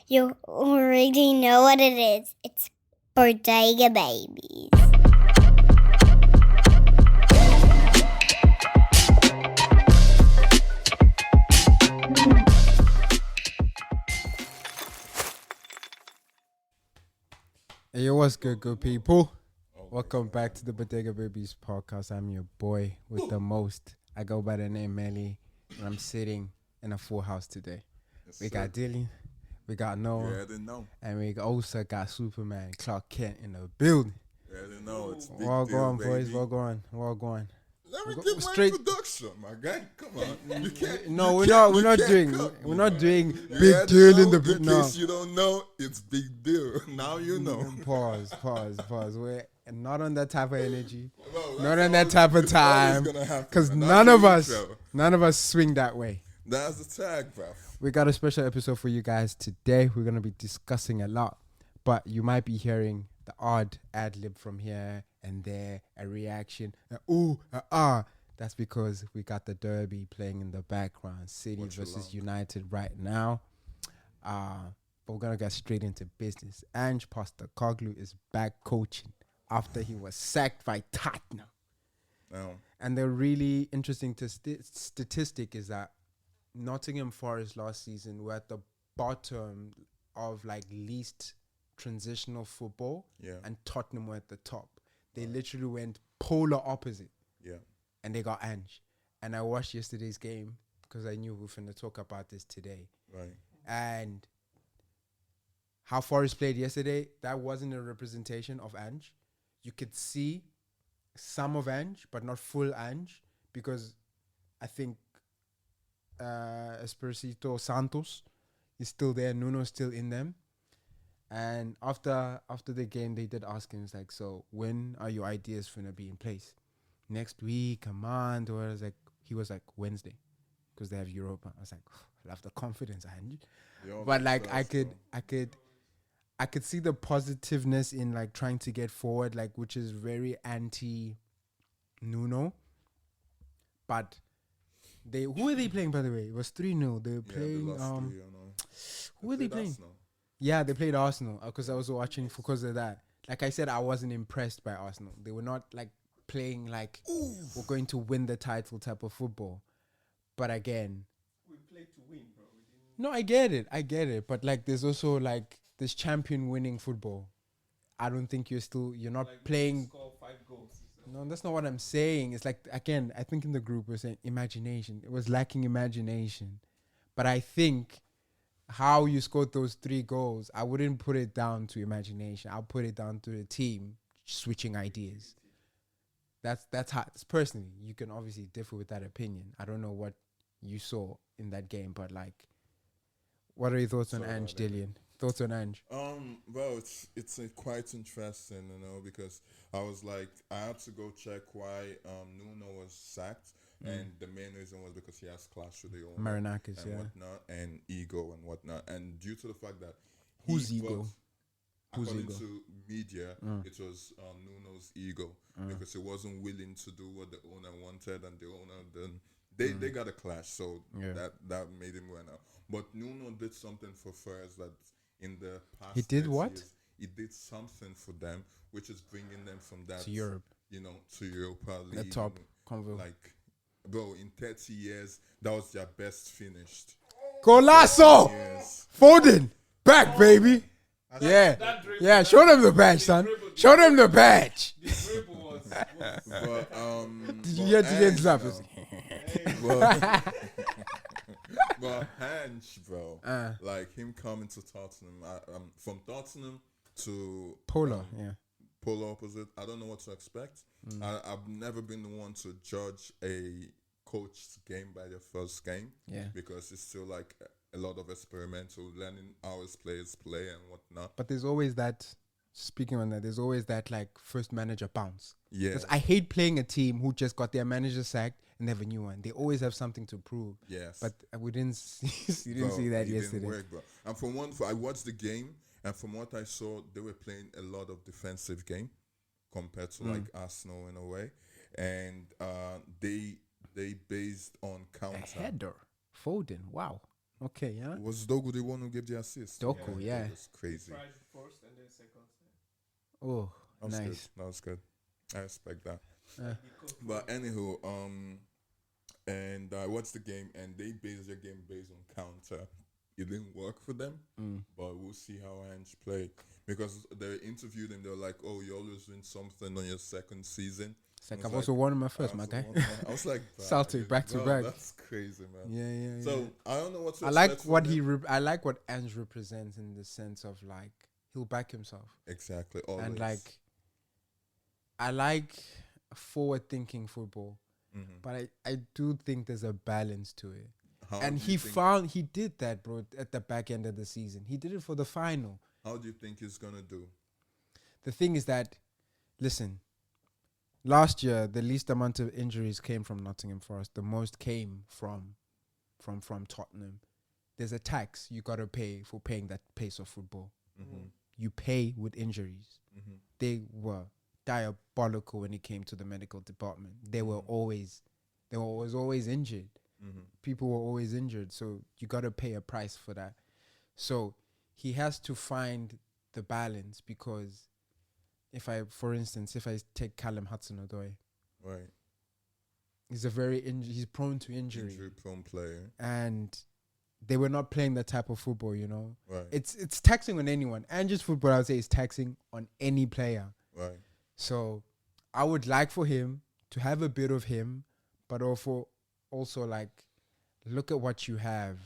You already know what it is. It's Bodega Babies. Hey, what's good people? Welcome back to the Bodega Babies Podcast. I'm your boy with the most. I go by the name Melly, and I'm sitting in a full house today. We got Dylan, we got Noah, and we also got Superman Clark Kent in the building. Yeah, I didn't know. It's big Well deal, going, baby. boys. Well going. Let me Go get straight- my introduction, my guy. Come on. You can't. No, you we're can't- not. you We're not can't doing. cut We're me, not man. doing You big had to deal in know, the. In No. case you don't know, it's big deal. Now you know. Pause. We're not on that type of energy. Well, Not that's on that always- type of it's always time. gonna happen, Because man. That's none the of us, intro. none of us swing that way. That's the tag, bro. We got a special episode for you guys today. We're going to be discussing a lot, but you might be hearing the odd ad lib from here and there, a reaction, That's because we got the derby playing in the background, City Watch versus along. United right now. But we're going to get straight into business. Ange Postecoglou is back coaching after he was sacked by Tottenham. Now, And the really interesting statistic is that Nottingham Forest last season were at the bottom of like least transitional football, yeah, and Tottenham were at the top. They literally went polar opposite, yeah. and they got Ange. And I watched yesterday's game because I knew we were going to talk about this today. Right. And how Forest played yesterday, that wasn't a representation of Ange. You could see some of Ange, but not full Ange, because I think Espirito Santos is still there. Nuno's still in them. And after the game, they did ask him, it's like, so when are your ideas going to be in place? Next week, come on. He was like, Wednesday, because they have Europa. I was like, I love the confidence, Ange. But like, I could see the positiveness in like trying to get forward, like, which is very anti Nuno. But who are they playing, by the way? It was 3-0. They were playing who are they playing? Yeah, they played Arsenal, because I was watching because of that. Like I said, I wasn't impressed by Arsenal. They were not like playing like we're going to win the title type of football. But again, We played to win, bro. no, I get it. But like, there's also like this champion winning football. I don't think you're not playing. Score 5 goals. No, that's not what I'm saying. It's like, again, I think in the group we're saying imagination. It was lacking imagination. But I think how you scored those 3 goals, I wouldn't put it down to imagination. I'll put it down to the team switching ideas. That's how, personally, you can obviously differ with that opinion. I don't know what you saw in that game, but like, what are your thoughts on Ange, Dillian? Thoughts on Ange? Well, it's quite interesting, because I was like, I had to go check why Nuno was sacked, and the main reason was because he has clash with the owner Marinakis, and yeah. whatnot, and ego and whatnot, and due to the fact that Whose ego? Whose according ego? to media, it was Nuno's ego because he wasn't willing to do what the owner wanted, and the owner then they got a clash, so Yeah. that made him win out. But Nuno did something for Spurs that in the past He did 30 what? years, he did something for them, which is bringing them from that To Europe. to Europa The League. top convo. Like, bro, in 30 years, that was their best finished. Golasso! Yes. Foden! Back, baby! Yeah, show them the badge, son. Show them the badge. The dribble was But Did you hear Julian's laugh? but Ange, bro, like him coming to Tottenham, from Tottenham to Polar, yeah. polar opposite. I don't know what to expect. I've never been the one to judge a coach's game by their first game, Yeah. because it's still like a lot of experimental learning how his players play and whatnot. But there's always that, speaking on that, there's always that like first manager bounce. Yeah, Because I hate playing a team who just got their manager sacked and they have a new one. They always have something to prove. yes. But we didn't see, you didn't Bro, see that it yesterday. Didn't work, bro. And I watched the game, and from what I saw, they were playing a lot of defensive game compared to like Arsenal in a way, and they based on A counter. header. Foden. Wow. Okay, yeah. Was Dogu the one who gave the assist? Doku, yeah. That's crazy. Tried first and then second. Oh, That was nice. good. That was good. I respect that. Uh, But anywho, and I watched the game, and they based their game based on counter. It didn't work for them, but we'll see how Ange played, because they interviewed him. They were like, "Oh, you always win something on your second season." It's like I was I've also won my first, I my also guy. won- I was like, Celtic, back to bro, back. That's crazy, man. Yeah. So I don't know what to I like expect what from he. him. I like what Ange represents in the sense of like he'll back himself, Exactly. Always. and like I like forward-thinking football, but I do think there's a balance to it. How And do you he did that, bro, at the back end of the season. He did it for the final. How do you think he's gonna do? The thing is that, listen, last year the least amount of injuries came from Nottingham Forest. The most came from Tottenham. There's a tax you gotta pay for paying that pace of football. You pay with injuries. They were diabolical when it came to the medical department. They were always injured. People were always injured, so you got to pay a price for that. So he has to find the balance, because for instance, if I take Callum Hudson-Odoi, Right. he's he's prone to injury, Injury-prone player. and they were not playing that type of football. Right. It's taxing on anyone. And just football, I would say, is taxing on any player. Right. So I would like for him to have a bit of him, but also like look at what you have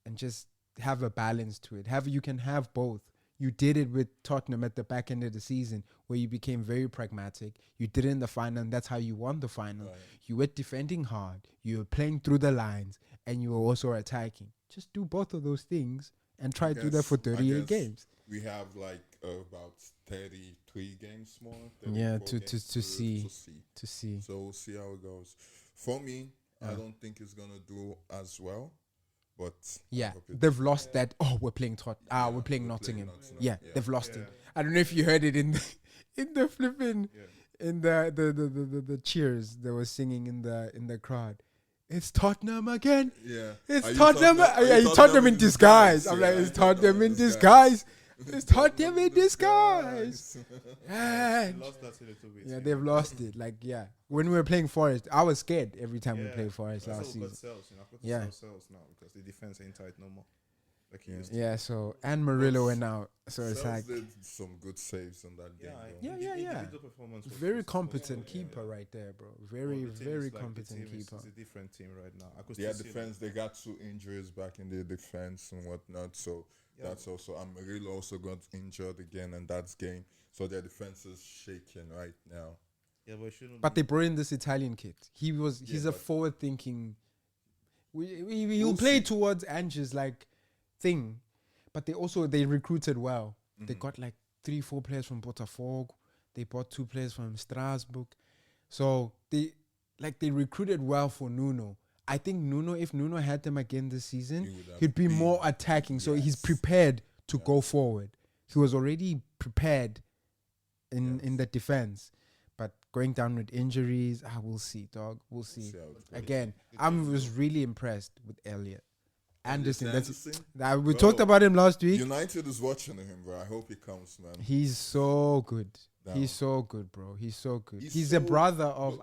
and just have a balance to it. You can have both. You did it with Tottenham at the back end of the season, where you became very pragmatic. You did it in the final, and that's how you won the final. Right. You were defending hard, you were playing through the lines, and you were also attacking. Just do both of those things and try to do that for 38 games. We have like about 33 games more. Yeah, 34 to games see. So we'll see how it goes. For me, I don't think it's gonna do as well, but Yeah, I hope it they've lost that. Oh, we're playing we're playing Nottingham. Yeah, they've lost it. I don't know if you heard it in the flipping in the cheers they were singing in the crowd. It's Tottenham again. Yeah, It's Are you Tottenham. Are Tottenham in disguise. I'm Yeah, like, it's Tottenham Tottenham in disguise. It's Tottenham in disguise. They And lost that a little bit. yeah, they've lost it. Like, yeah, when we were playing Forest, I was scared every time we Yeah, played Forest that's last all season. but cells, I've got to Yeah. sell cells now because the defense ain't tight no more. Like he used to. Yeah, so and Murillo went out, so it's Sels like did some good saves on that game. Yeah, though. individual performance was- very was- competent was- keeper right there, bro. Very Well, the team very is like- the competent team is- keeper. It's a different team right now. I could Their still see defense, they got 2 injuries back in their defense and whatnot. So Yeah. that's also, Amarillo also got injured again, and that's game. So their defense is shaking right now. Yeah, but it shouldn't. But be. they brought in this Italian kid. He's a but- forward thinking. He'll We'll play see. towards Ange's like thing, but they recruited well. They Mm-hmm. got like 3-4 players from Botafogo. They bought 2 players from Strasbourg. So they recruited well for Nuno. I think if Nuno had them again this season, He would have he'd be been- more attacking. So he's Yes. prepared to go forward. He was already prepared in the defense. But going down with injuries, we'll see, dog. We'll see. See how it goes. Again, I was really impressed with Elliot. Anderson. Anderson? We Bro, talked about him last week. United is watching him, bro. I hope he comes, man. He's so good. Down. He's so good, bro. He's so good. He's He's so a brother Of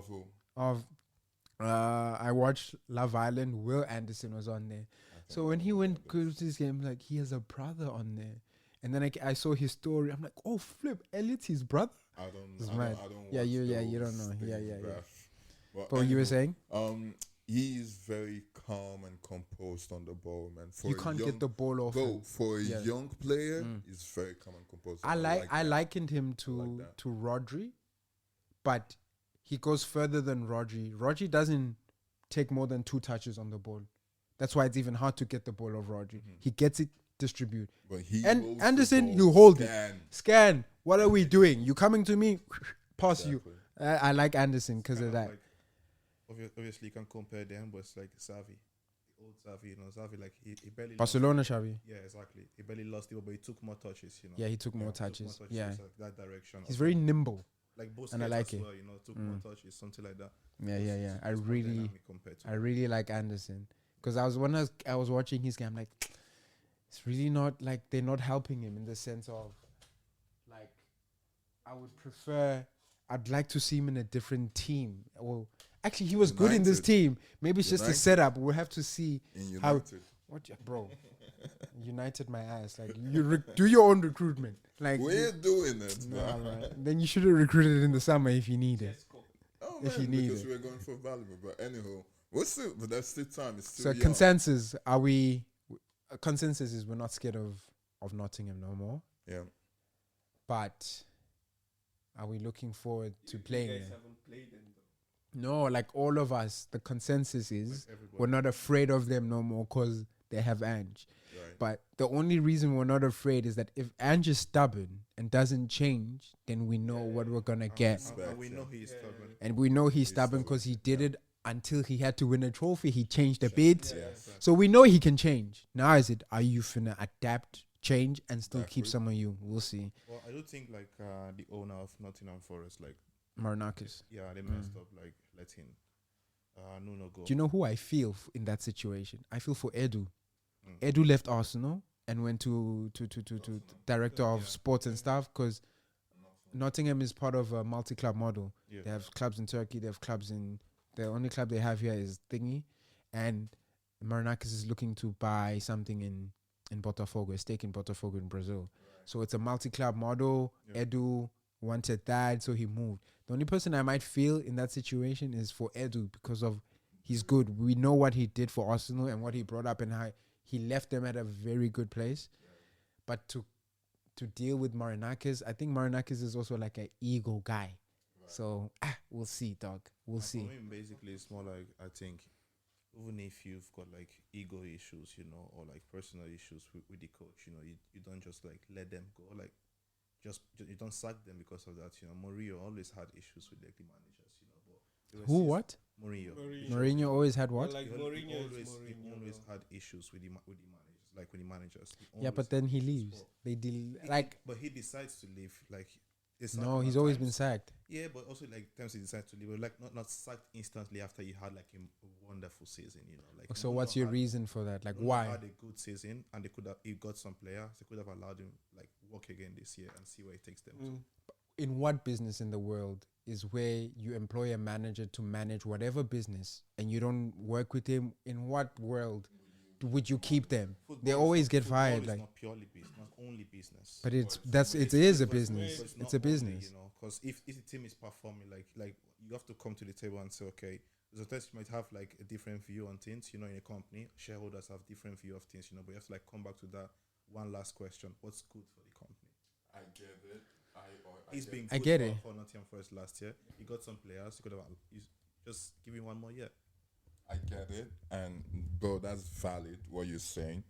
who? I watched Love Island. Will Anderson was on there. So when he went to this game, like, he has a brother on there. And then I saw his story. I'm like, oh, flip, Elliot's his brother. I don't It's know. mad. I don't Yeah, watch you don't those know. Yeah, things, yeah, yeah. bruv. But you were anywho, saying? he is very calm and composed on the ball, man. For You a can't young- get the ball off Bro, him. for a Yeah. young player, he's very calm and composed. I that. likened him like that. to Rodri, but he goes further than Rodri. Rodri doesn't take more than 2 touches on the ball. That's why it's even hard to get the ball of Rodri. He gets it, distribute. But he And holds the Anderson, ball, you hold it. scan. Scan. What are we doing? You coming to me? Pass you. Exactly. I like Anderson because Kind of that. like, obviously, you can compare them, but it's like Xavi, the old Xavi. Xavi, like he barely. Barcelona, Xavi. Yeah, exactly. He barely lost the ball, but he took more touches. Yeah, he took more touches. Yeah, it's like that direction. he's very nimble. like Busquets and I like as it. well. Took more touches, something like that. Yeah. It's I more really, dynamic compared to I really like Anderson Because I was watching his game, I'm like, it's really not like they're not helping him in the sense of like I'd like to see him in a different team. Well, actually, he was good in this United. team. Maybe it's just a United. setup. We'll have to see In how. United. Bro? United my ass. Like you do your own recruitment. Like We're doing it, nah, bro. right. Then you should have recruited in the summer if you need it. Oh If man, you need because it. we're going for valuable. But anyhow, but that's still time. It's So still young. consensus: Are we? Consensus is we're not scared of Nottingham no more. Yeah. But are we looking forward to You playing guys them? haven't played them though. No, like all of us, the consensus is Everybody. we're not afraid of them no more because they have Ange. Right. But the only reason we're not afraid is that if Ange is stubborn and doesn't change, then we know what we're gonna get. And we know he's stubborn. And we know he's stubborn stubborn, because he did it until he had to win a trophy. He changed a bit. Yes. So we know he can change. Now is it, are you finna adapt, change, and still keep Exactly. some of you? We'll see. Well, I do think like the owner of Nottingham Forest, like Marinakis. yeah, they messed up like letting Nuno go. Do you know who I feel in that situation? I feel for Edu. Mm. Edu left Arsenal and went to director of Yeah. sports and stuff because Nottingham is part of a multi-club model. Yeah. They have clubs in Turkey. They have clubs in... The only club they have here is Thingy. And Marinakis is looking to buy something in Botafogo, a stake in Botafogo in Brazil. So it's a multi-club model. Yeah. Edu wanted that, so he moved. The only person I might feel in that situation is for Edu because of he's good. We know what he did for Arsenal and what he brought up and how he left them at a very good place. But to deal with Marinakis, I think Marinakis is also like an ego guy. So we'll see, dog. We'll For see. me, basically, it's more like I think even if you've got like ego issues, you know, or like personal issues with the coach, you know, you don't just like let them go, like just you don't sack them because of that. You know, Mourinho always had issues with like the managers, you know. But it was Who? his- What? Mourinho. Mourinho always had what? Like He Mourinho always, is he Mourinho. always though. had issues with the managers, like with the managers. He Yeah, always but then had he issues. leaves. But They deal like but he decides to leave. Like it's no, sacked he's him at always been times. sacked. Yeah, but also like times he decides to leave, but like not sacked instantly after you had like a wonderful season, you know. Like So Nuno what's your had- reason for that? Like Nuno why? had a good season, and they could have he got some players. They could have allowed him like work again this year and see where it takes them to. In what business in the world is where you employ a manager to manage whatever business and you don't work with him? In what world would you keep them? Football They is always not- get football fired. is Like, not purely business, not only business. but it It's- is a but it's- business. but It's not a only, business. you know. Because if the team is performing, like you have to come to the table and say, okay, sometimes you might have like a different view on things, you know, in a company. Shareholders have different view of things, you know. But you have to like come back to that one last question: what's good for the company? I get it. He's been I good get for, it. for Nottingham Forest last year. He got some players. He could have just give him one more year. I get it, and bro, that's valid what you're saying,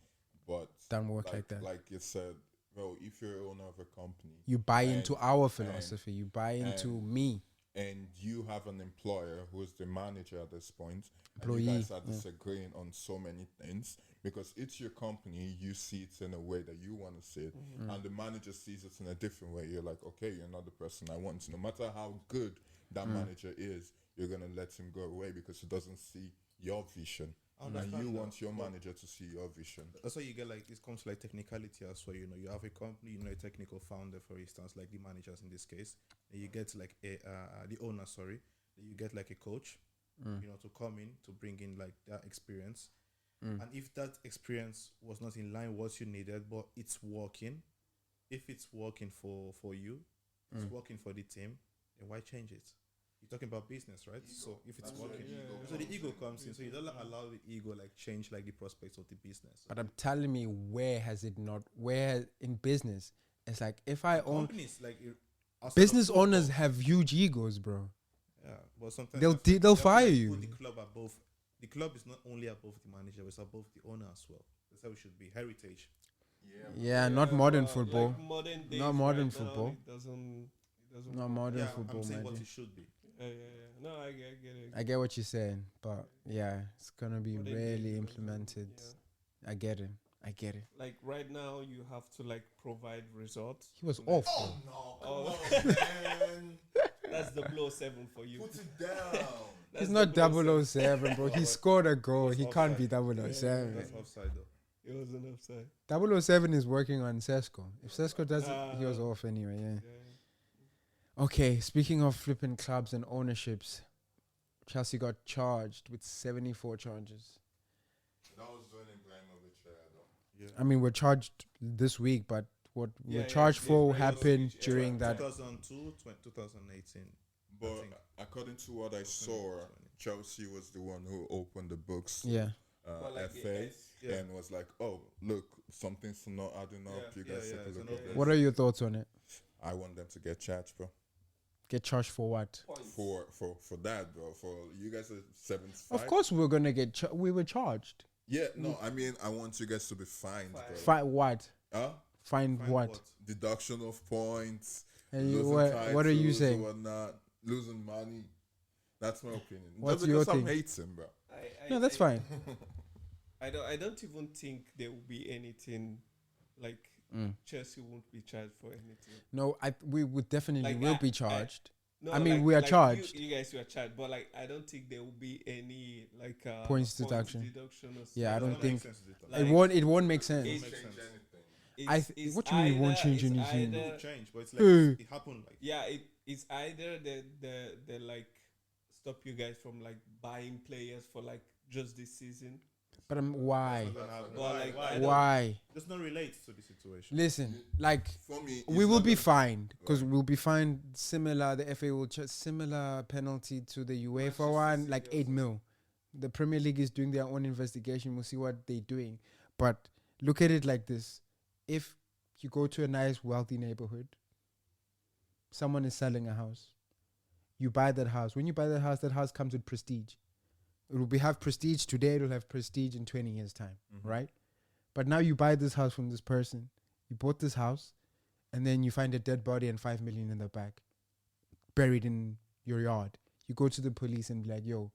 but Don't work like that. Like you said, bro, if you're owner of a company You buy and- into our philosophy. You buy into and- me. and you have an employer who's the manager at this point, and Employee, you guys are yeah. disagreeing on so many things because it's your company, you see it in a way that you want to see it, and the manager sees it in a different way. You're like, okay, you're not the person I want. No matter how good that manager is, you're gonna let him go away because he doesn't see your vision, I and understand you that, want your but- manager to see your vision. That's why you get like it comes to like technicality as well. You know, you have a company, you know, a technical founder, for instance, like the managers in this case. And you get like a the owner, sorry. Then you get like a coach, you know, to come in to bring in like that experience. And if that experience was not in line with what you needed, but it's working, if it's working for you, it's working for the team, then why change it? You're talking about business, right? So if it's working, so the ego comes in. So you don't allow the ego like change like the prospects of the business. But I'm telling me, where has it not? Where in business? It's like if I own Companies like outside business of football, owners have huge egos, bro. yeah, but sometimes They'll you have to- they'll you have to, fire like, you. Put the club above. The club is not only above the manager, it's above the owner as well. That's how it should be. Heritage. Yeah, not modern but football. Like modern days Not modern right now, football. It doesn't Not modern Yeah, football, I'm saying man. what it should be. Yeah. No, I get it. I get what you're saying, but yeah, it's gonna be Modern days rarely doesn't- implemented. yeah. I get it. I get it. Like right now, you have to like provide results. He was to off. like- bro. No, Oh. come on, man. That's the blow 7 for you. Put it down. He's not 007, bro. He scored a goal. was He can't be offside. 007. That's offside though. It was an offside. 007 is working on Sesko. If Sesko does it, he was off anyway, yeah. Okay, speaking of flipping clubs and ownerships, Chelsea got charged with 74 charges. That was doing Ibrahimovic though. Yeah. I mean, we're charged this week, but what Yeah, we're charged yeah, for yeah, happened yeah, during that. 2002, 2018. But think. according to what I saw, Chelsea was the one who opened the books. Yeah. Well, like, FA yeah. and was like, "Oh, look, something's not adding up. Yeah. You guys Yeah, take a it's look an at this." What are your thoughts on it? I want them to get charged, bro. Get charged for what? For that, bro. For you guys are 75. Of course, we're gonna get. We were charged. Yeah, no, I mean, I want you guys to be fined, bro. Fight what? Huh? Find Find what? Deduction of points. And you, losing what are you titles or saying? whatnot, losing money. That's my opinion. What's Just your because I'm thing? hating, bro. No, that's fine. I don't even think there will be anything like Chelsea won't be charged for anything. No, we would definitely Like, will be charged. No, I mean, we are charged. You guys were charged, but like I don't think there will be any like Points deduction. or Yeah, I something. don't think Like, it won't make sense. it's- Makes sense. It's what do you mean it won't either- change it's anything? either- It change, but it's like Hey. it happened like Yeah, it's either the like stop you guys from like buying players for like just this season. But why? Like, I don't- Why? does not relate to the situation. Listen, like For me, we it's will not be gonna- fined because we'll be fined similar. The FA will charge similar penalty to the UEFA one, like 8 mil. The Premier League is doing their own investigation. We'll see what they're doing. But look at it like this: if you go to a nice, wealthy neighborhood, someone is selling a house. You buy that house. When you buy that house comes with prestige. It will have prestige today. It will have prestige in 20 years' time, right? But now you buy this house from this person. You bought this house, and then you find a dead body and 5 million in the back, buried in your yard. You go to the police and be like, "Yo,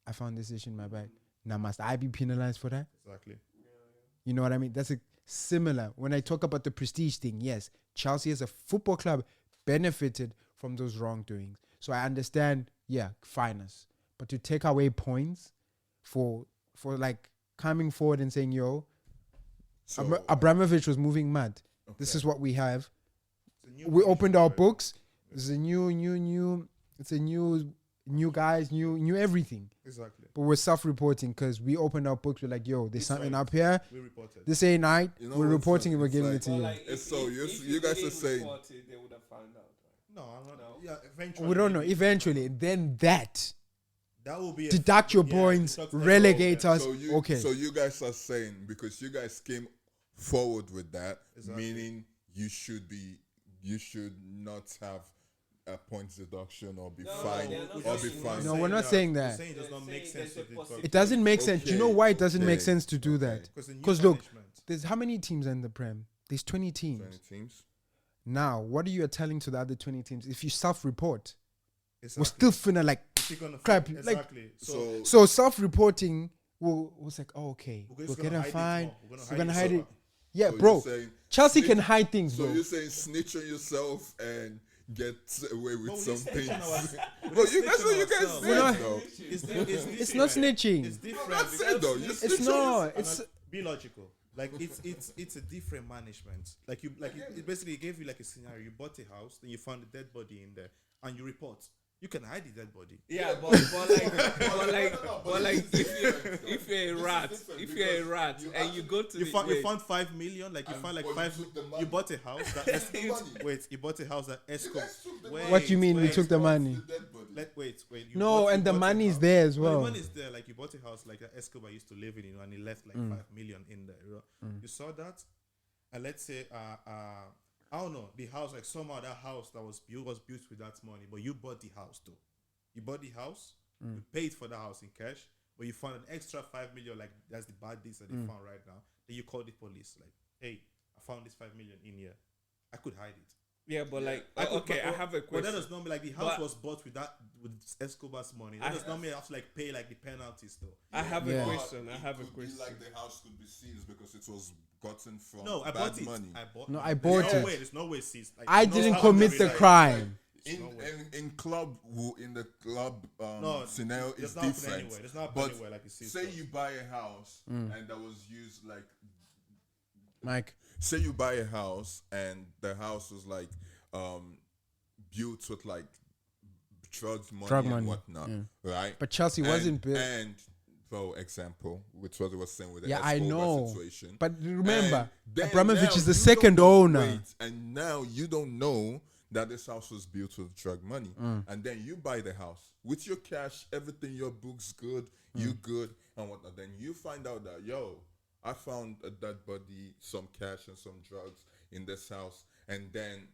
I found this issue in my bag. Now must I be penalized for that?" Exactly. You know what I mean? That's similar. When I talk about the prestige thing, yes, Chelsea as a football club benefited from those wrongdoings. So I understand, yeah, fine us. But to take away points for like coming forward and saying, "Yo, So, Abramovich was moving mad. This okay. is what we have. It's a new We opened our punishment, books. It's a new guys, new everything. Exactly. But we're self-reporting because we opened our books. We're like, "Yo, there's It's something right. up here. We reported. This ain't right. You know We're what's reporting it. We're it's giving like- it to But you." like, It's so you guys are saying- they would have found out. Right? No, I'm not. No. Yeah, eventually. We don't know. maybe. Eventually, then that That will be a deduct your yeah, points, deduct like- relegate yeah. us. Okay. So you guys are saying because you guys came forward with that, Exactly. meaning you should not have a points deduction or be No, fined they're not or be saying fined. No, we're not saying We're that. saying it does not They're make saying sense. there's a possibility. It doesn't make sense. Do you know why it doesn't make Okay, sense to do okay. that? Because Because look, there's how many teams in the Prem? There's 20 teams. 20 teams. Now, what are you telling to the other 20 teams? If you self-report, exactly. we're still finna like You're gonna crap, find- like- exactly. So, self-reporting was like, oh, okay, We're we'll just get gonna a hide it fine. more. We're gonna hide it. so- Yeah, so bro. you're saying Chelsea snitch- can hide things, So bro. you're saying snitch on yourself and get away with But some we're things. snitching Bro, you guys snitching you guys ourselves. said We're not- though. It's not snitching. It's different. That's because- it though. You It's snitch on not. yourself. It's be logical. Like it's a different management. Like it basically gave you like a scenario. You bought a house, then you found a dead body in there, and you report. You can hide the dead body. Yeah, but like if you're a rat, and you go to You the found wait, 5 million. Like you And found like but you 5. took the You money. bought a house that wait. You bought a house that Esco. what do you mean we took the money? The dead body. Wait. You No, bought- and you the bought a money's house. there as No, well. the money's there. Like you bought a house like that Escobar used to live in, and he left like 5 million in there. You know? You saw that, and let's say I don't know, the house, like somehow that house that was built with that money, but you bought the house too. You bought the house, you paid for the house in cash, but you found an extra 5 million, like that's the bad deeds that they found right now. Then you call the police, like, hey, I found this 5 million in here. I could hide it. yeah, but like I could, okay, I have a But that question. does not mean like the house But- was bought with Escobar's money. That does not mean I have to like pay like the penalties though. I have Yeah. a question. I It have a could be question. like the house could be seized because it was gotten from No, I bad bought it. money. I bought No, it. I bought There's no it. way. There's no way seized. Like, I no didn't how commit they the like- crime. in the club No, scenario it's is not happening different. anywhere. It's not happening But anywhere like you see. say stuff. you buy a house and that was used like. Mike. Say you buy a house and the house was like built with like drug money and whatnot, right? But Chelsea wasn't built. And for example, which was was saying with the Yeah, I Escobar know. situation. But remember, And then Abramovich now is the you second don't owner. wait, and now you don't know that this house was built with drug money. And then you buy the house with your cash, everything, your books good, you good, and whatnot. Then you find out that, I found a dead body, some cash, and some drugs in this house. And then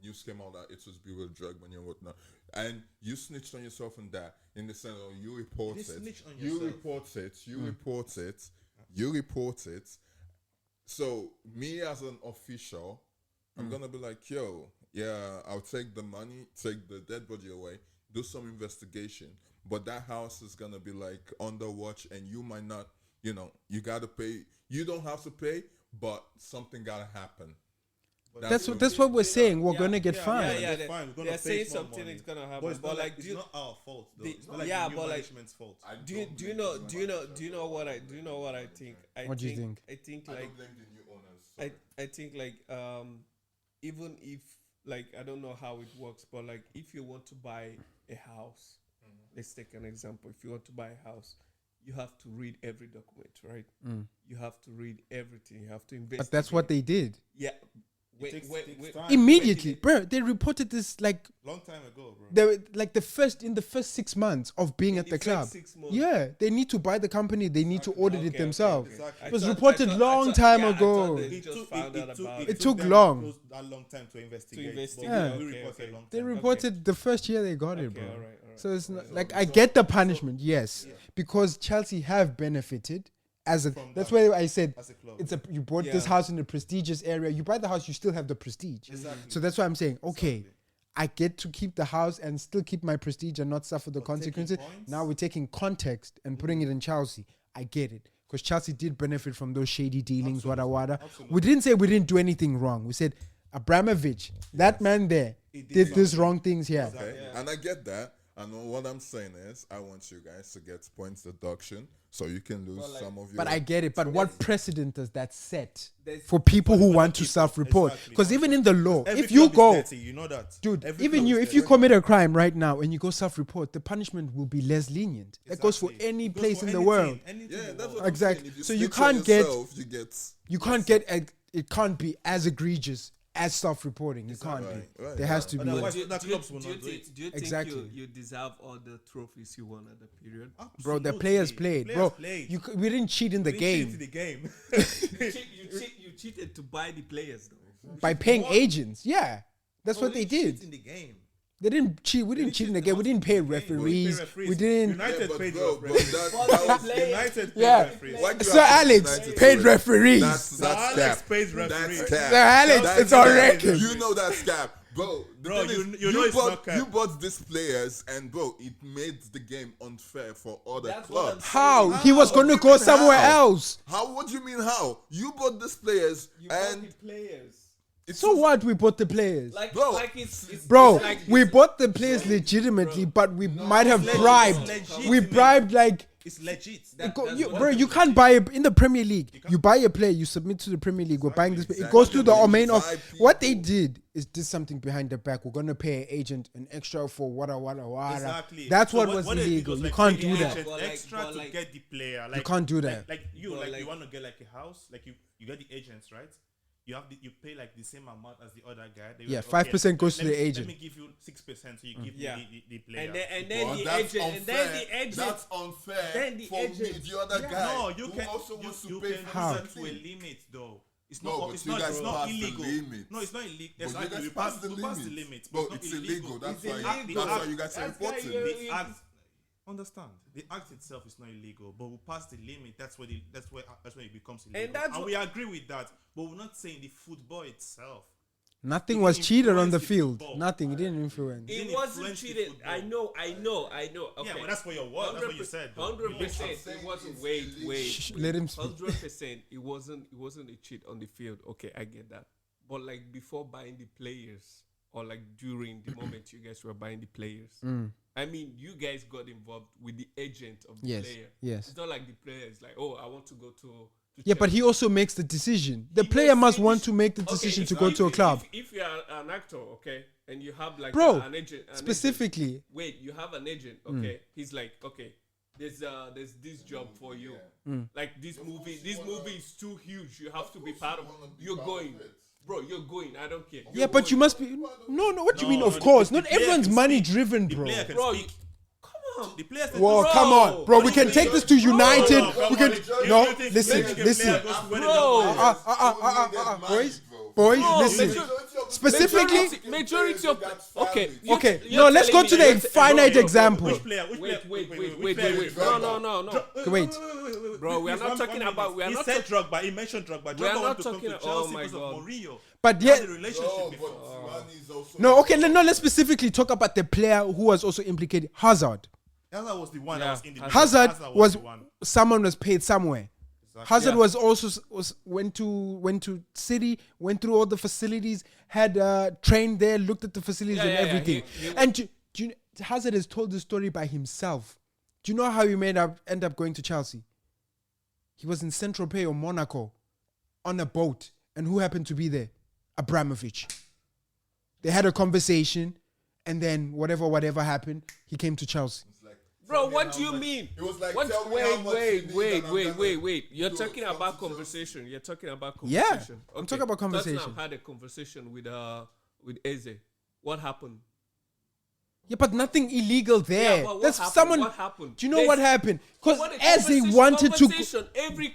news came out that it was built with drug money and whatnot. And you snitched on yourself in that, in the sense of you report You it. snitch on You yourself. report it. You report it. You report it. So me as an official, I'm gonna be like, I'll take the money, take the dead body away, do some investigation. But that house is gonna be like under watch, and you might not, you gotta pay. You don't have to pay, but something gotta happen. That's what we're saying. We're gonna get fined. Yeah, That's fine. We're gonna they're pay saying more something money. is gonna But happen. it's But not like, it's do you, not our fault though. the- It's not like yeah, the new but like- management's fault. do you know what I think? What do you think? I think I like don't blame the new owners. I think like even if like I don't know how it works, but like if you want to buy a house, let's take an example. If you want to buy a house, you have to read every document, right? You have to read everything. You have to investigate. But that's what they did. Yeah. takes time. Immediately, bro. They reported this like Long time ago, bro. they were like the first 6 months of being at the It's like club. 6 months. Yeah, they need to buy the company. They need to audit it themselves. Exactly. It was reported long time ago. They just found out about It it. took them long. that long time to investigate. investigate. But Yeah. we Okay, reported okay. long They time. reported the first year they got it, Okay, bro. all right. So it's not like I get the punishment, yes, because Chelsea have benefited as a. From That's that. why I said As a club. you bought this Yeah. house in a prestigious area. You buy the house, you still have the prestige. Exactly. So that's why I'm saying, okay, Exactly. I get to keep the house and still keep my prestige and not suffer the But taking consequences. points- Now we're taking context and putting it in Chelsea. I get it. Because Chelsea did benefit from those shady dealings, wada wada. Absolutely. We didn't say we didn't do anything wrong. We said Abramovich, that man there, He did did this something. wrong things here. Exactly. Okay, and I get that. And what I'm saying is, I want you guys to get points deduction so you can lose some of your. But I get it. But what precedent does that set There's- for people who want to people. self-report? Exactly. Because even in the law, Every if you club is go, dirty, you know that. dude, Every even club you, is if you dirty. commit a crime right now and you go self-report, the punishment will be less lenient. That goes for Exactly. any It goes place for in the anything, world. anything Yeah, in the that's world. what I'm Exactly. saying. If So you snitch on can't get- yourself, you get. It can't be as egregious as self-reporting. You can't Right, be. right, There has to be. Otherwise, Do you- that do you- clubs will do you not do think- it. Do you think Exactly. you deserve all the trophies you won at the period? Bro, the Absolutely. players played. Bro, Played. we didn't cheat in the We didn't cheat game in the game. You cheated to buy the players though. by paying agents. Yeah, that's Bro, what we they didn't did. cheat in the game. They didn't cheat. We didn't cheat in the game. We didn't pay referees. We didn't. United but paid bro, referees. that was. United paid Yeah. referees. Why do you Sir have to Alex United paid to it? referees. That's Alex cap. pays That's referees. cap. Sir Alex, That's it's on cap. record. You know that's cap. Bro, the Bro, thing is, you know it's bought, not cap. you bought these players, and bro, it made the game unfair for other That's what I'm clubs. How? How? He was What going do to you go mean somewhere how? else. How? What do you mean how? You bought these players, You bought and the players. it's So what? We bought the players. Like, Bro, like it's Bro, it's like we bought the players legitimately, but we might have legit- bribed. legitimate. We bribed like. It's legit. That- Go- that's you, what bro, I'm you can't buy it in the Premier League. You buy a player, you submit to the Premier League. We're buying this. It Exactly. goes to the Exactly. main of Buy what they people. did is did something behind the back. We're gonna pay an agent an extra for wada. Exactly. That's So what was they did illegal. was, You like, can't pay do the that. agent But like- extra but to like- get the player. Like, can't do that. Like you, But like like- you want to get like a house. Like you get the agents, right? You pay like the same amount as the other guy. They Yeah, like, 5% goes to let the me- agent. Let me give you 6%, so you give Yeah. me the player. and then Well, the that's agent and then the unfair. agent That's unfair then the for agent- me, the other Yeah. guy No, you who can. also wants to you pay can for do How? that to a something. limit, though. It's No, not. but It's you not. guys It's not passed the illegal. limit. No, it's not illegal. But you Exactly. guys We passed the passed the limit. limit. Bro, not it's illegal. That's It's why. illegal. That's why you guys are That's why reporting. you- The act. Understand. The act itself is not illegal, but we pass the limit. That's where it becomes illegal. that's And we agree with that. But we're not saying the football itself. Nothing It was didn't cheated on the influence the field. football. Nothing. It didn't influence. it didn't wasn't influence the cheated. football. I know. Okay. Yeah, but that's what your word. That's what you said. though. 100%. saying It wasn't. it's Wait. illegal. Shh, let him speak. 100%. It wasn't a cheat on the field. Okay, I get that. But like before buying the players, or like during the moment you guys were buying the players. I mean, you guys got involved with the agent of the player. Yes. It's not like the player is like, oh, I want to go to Yeah, but he Chelsea. also makes the decision. The He player makes must the want to decision. make the Okay, decision to if- go if- to a club. If you are an actor, okay, and you have like Bro, an agent, specifically. Wait, you have an agent, okay? He's like, okay, there's this job for you. Like this movie is too huge. You have to be part of. You're going, bro. You're going. I don't care. Yeah, but you must be. No. What do you mean? Of course, not everyone's money driven, bro. bro. Come on. The players can Whoa, Bro, come on, bro. We can bro, take this to United. bro, We can. come on. No, You think listen, a player listen. goes to win a Bro. job? Boys, Bro, listen. Specifically, majority of okay. okay. you're No, let's go telling to me- the you're finite bro, example. Which player? Wait. No. Wait. Bro, we are not talking about. We are He not said talking. Drogba. He mentioned Drogba. We are Drogba not wanted to come talking- to oh Chelsea my because of God. Mourinho. But They yeah, had a relationship before. no. Okay, no. Let's specifically talk about the player who was also implicated, Hazard. Hazard was the one Yeah. that was in the Hazard was the one. someone was paid somewhere. Exactly. Hazard Yeah. was also went to City, went through all the facilities, had trained there, looked at the facilities Yeah, and yeah, yeah. everything. He- And do you, Hazard has told the story by himself. Do you know how he end up going to Chelsea? He was in Saint Tropez or Monaco on a boat, and who happened to be there? Abramovich. They had a conversation, and then whatever happened, he came to Chelsea. Bro, what do you mean? It was like, What? tell me how much you need and I'm gonna Wait. You're do talking it. about Come to conversation. You're talking about Yeah, conversation. I'm talking about conversation. Tottenham had a conversation with Eze. What happened? Yeah, but nothing illegal there. Yeah, but what That's happened? someone. What happened? Do you know what There's- happened? Because What a as they conversation- wanted to, conversation. Every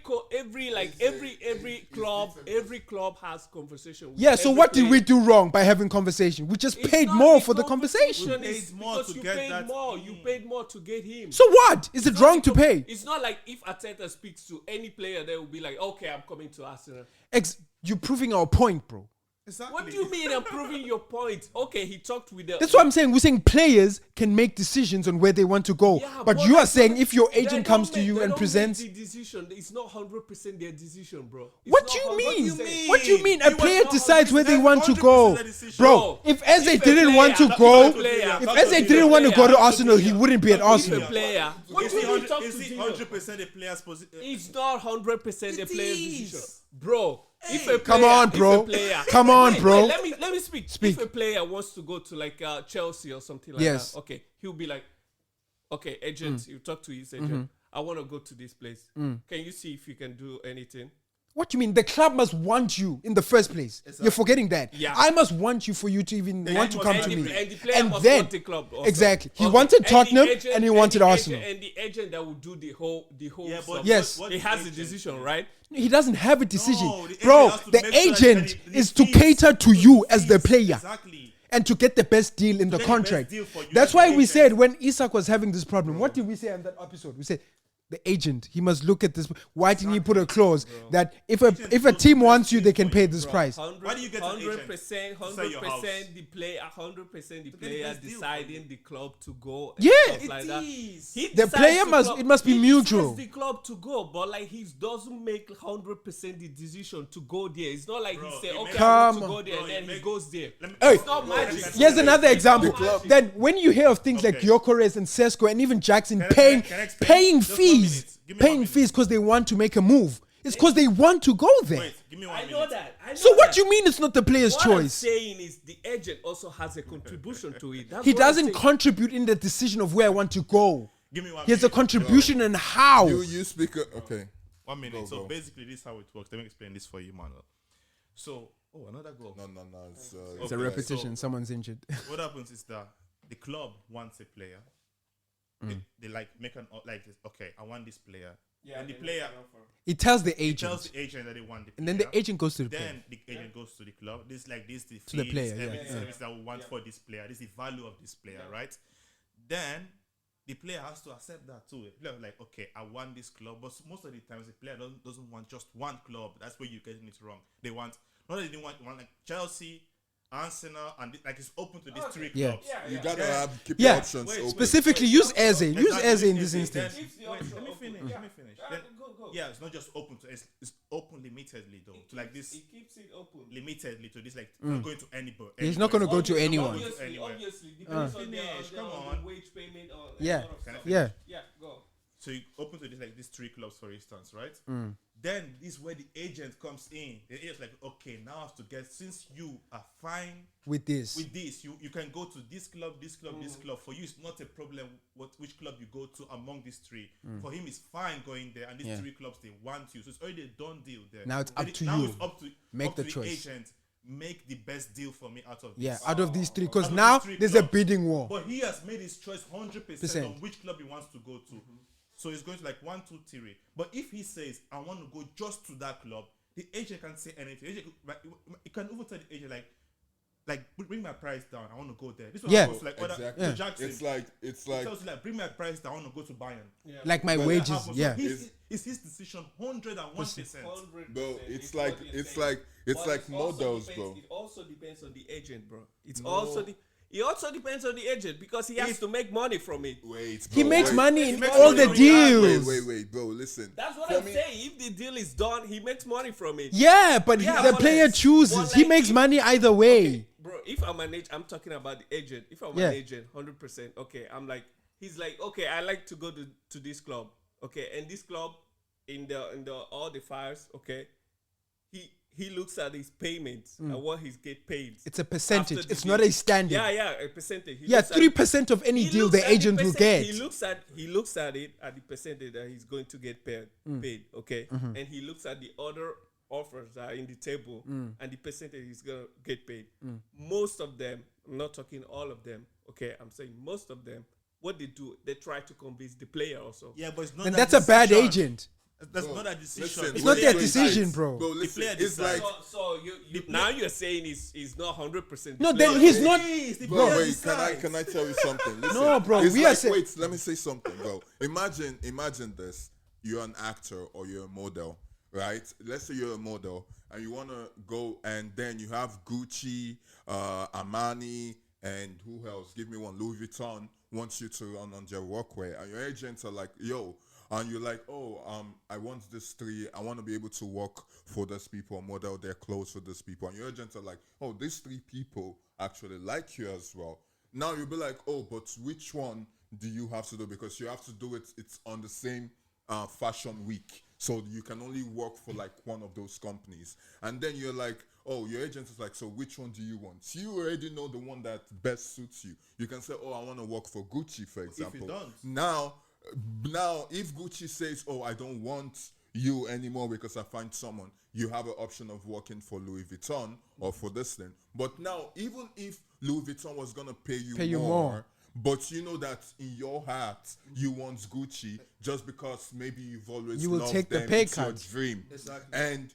club has conversation. With yeah. So every what did we player. do wrong by having conversation? We just It's paid not more the for the conversation. conversation, it's Paid more because to you get paid that- more. You paid more to get him. So what? Is it It's wrong not to like- pay? It's not like if Arteta speaks to any player, they will be like, "Okay, I'm coming to Arsenal." You're proving our point, bro. Exactly. What do you mean? I'm proving your point. Okay, he talked with the. That's what I'm saying. We're saying players can make decisions on where they want to go. Yeah, but you are that's saying not- if your they agent don't comes to make- you they and don't presents. make the decision. It's not 100% their decision, bro. It's What not do you 100%. mean? What do you mean? A He was player not decides where they 100% want to go. decision. Bro, if Eze if a didn't player- want to if go, a player- if if Eze a didn't want to go to player- Arsenal, he wouldn't be at If a Arsenal. player, what Is do he you 100 talk is to he Dino? 100% the player's position? It's not 100% the It player's is. decision, bro. If a player, Come on, bro. If a player, Come on, Wait, bro. let me speak. Speak. If a player wants to go to like Chelsea or something like Yes. that, okay, he'll be like, okay, agent, you talk to his agent. I want to go to this place. Can you see if you can do anything? What do you mean? The club must want you in the first place. You're forgetting that. Yeah. I must want you for you to even want to come and to the, me. And the player And must then- want the club. Also. Exactly. He Okay. wanted And the Tottenham agent- and he wanted the Arsenal. Agent, and the agent that will do the whole Yeah, but stuff. Yes. what He the has a agent decision, do? right? He doesn't have a decision. No, the agent Bro, has to the make sure that agent he is to fees. cater to you as the player Exactly. and to get the best deal in the get the best contract. deal for you That's as why the we agent. said when Isak was having this problem, what did we say on that episode? We said the agent, he must look at this. Why didn't he put a clause that if a team wants you, they can pay this price? Why do you get an agent 100%, to sell your house? 100% the player, 100% the get the player best deal for deciding the club to go. And Yeah. stuff like that. is. He The decides player the must- club- it must be he mutual. decides the club to go, but like he doesn't make 100% the decision to go there. It's not like Bro, he say, it okay, makes- I want to Come go on. there, Bro, and it then he makes- goes there. Let me- Hey, It's not magic. Here's another example. magic. Then when you hear of things like Okay. Gyökeres and Sesko and even Jackson Can I paying explain? Just 1 fees, minute. Give me 1 paying minute. fees because they want to make a move. It's because they want to go there. Wait, give me 1 I minute. know that. I know So what that. do you mean it's not the player's What I'm choice? saying is the agent also has a contribution to it. That's He what I'm doesn't saying. contribute in the decision of where I want to go. Give me 1 He has a minute. contribution in how. You speak. Okay. 1 minute. Go, So go. basically, this is how it works. Let me explain this for you, Manuel. So, another goal. No. It's It's a Okay, repetition. so- Someone's injured. What happens is that the club wants a player. They like make an like this. Okay, I want this player. And the player He tells the tells agent, the agent that they want the player. and then the agent goes to the player. Then the agent goes to the club. This the To the fees, player, yeah, everything, yeah. service that we want for this player. This is the value of this player, right? Then the player has to accept that too. The player is like, okay, I want this club, but most of the times the player doesn't want just one club. That's where you're getting it wrong. They want not that they want like Chelsea, Arsenal, and like it's open to these three Yeah. clubs. You gotta keep Yeah. your options Wait, open. Specifically, use Eze. Use Exactly. Eze in this Then- instance. Keeps the Wait, option let me open. finish. Yeah. Let me finish. Yeah, Then- go. Yeah, it's not just open to it's open limitedly though. To like this It keeps it open. limitedly to this like not going to anybody. He's not gonna go to anyone. Obviously, depends on Finish, the come on. wage payment or Yeah. a lot of Can I stuff. Yeah. Yeah, go. So you open to this like these three clubs, for instance, right? Mm. Then this is where the agent comes in. The agent's like, okay, now I have to get, since you are fine With this. with this, you can go to this club, this club, this club. For you, it's not a problem which club you go to among these three. For him, it's fine going there, and these Yeah. three clubs, they want you. So it's already a done deal there. Now it's up to now you. It's up to Make up the to choice. The agent make the best deal for me out of Yeah, this. out of these three, because Out of now these three there's a clubs. bidding war. But he has made his choice 100% on which club he wants to go to. So he's going to like 1, 2, 3. But if he says, I want to go just to that club, the agent can't say anything. Agent, you can even tell the agent like bring my price down. I want to go there. This one Yeah. goes to like Exactly. other Jackson. It's like He tells you like bring my price down. I want to go to Bayern. Yeah. Like my Well, wages. So Yeah. it's his decision 101%. 100%. bro, it's what like you're saying. like But like it also models, depends- bro. It also depends on the agent, bro. It also depends on the agent because he has to make money from it. Wait, He bro, makes wait. money in makes all money the from the deals. Wait, bro. Listen. That's what For I'm me- saying. If the deal is done, he makes money from it. Yeah, but Yeah, the but player like- chooses. but He like makes if- money either way. Bro, if I'm an agent, I'm talking about the agent. If I'm Yeah. an agent, 100%, okay, I'm like, he's like, okay, I like to go to this club, okay, and this club in the all the files, okay, he looks at his payments and what he's get paid. It's a percentage. after the It's deal. not a standard. Yeah, a percentage. He Yeah, looks at- 3% of any he deal looks the at agent will percent- get. He looks at it at the percentage that he's going to get paid. Okay, Mm-hmm. and he looks at the other offers that are in the table and the percentage he's gonna get paid. Most of them, I'm not talking all of them. Okay, I'm saying most of them. What they do, they try to convince the player also. Yeah, but it's not. Then that that's a bad decision. agent. That's Bro, not a decision. listen, It's The not player their decides. decision, bro. Bro, listen. player It's decides. like So now you're saying he's not 100%. No, then he's not. The Bro, player wait, decides. can I tell you something? Listen, No, bro, it's we are like, say- wait, let me say something, bro. Imagine this. You're an actor or you're a model, right? Let's say you're a model and you want to go and then you have Gucci, Armani, and who else? Give me one. Louis Vuitton wants you to run on their walkway, and your agents are like, yo, and you're like, oh, I want this 3. I want to be able to work for these people, model their clothes for these people. And your agents are like, oh, these 3 people actually like you as well. Now you'll be like, oh, but which one do you have to do? Because you have to do it. It's on the same fashion week. So you can only work for like one of those companies. And then you're like, oh, your agent is like, so which one do you want? So you already know the one that best suits you. You can say, oh, I want to work for Gucci, for example. don't. Now, if Gucci says, oh, I don't want you anymore because I find someone, you have an option of working for Louis Vuitton or for this thing. But now, even if Louis Vuitton was going to pay you more, but you know that in your heart you want Gucci just because maybe you've always You will loved take the them, pay it's your cut. dream. Exactly. And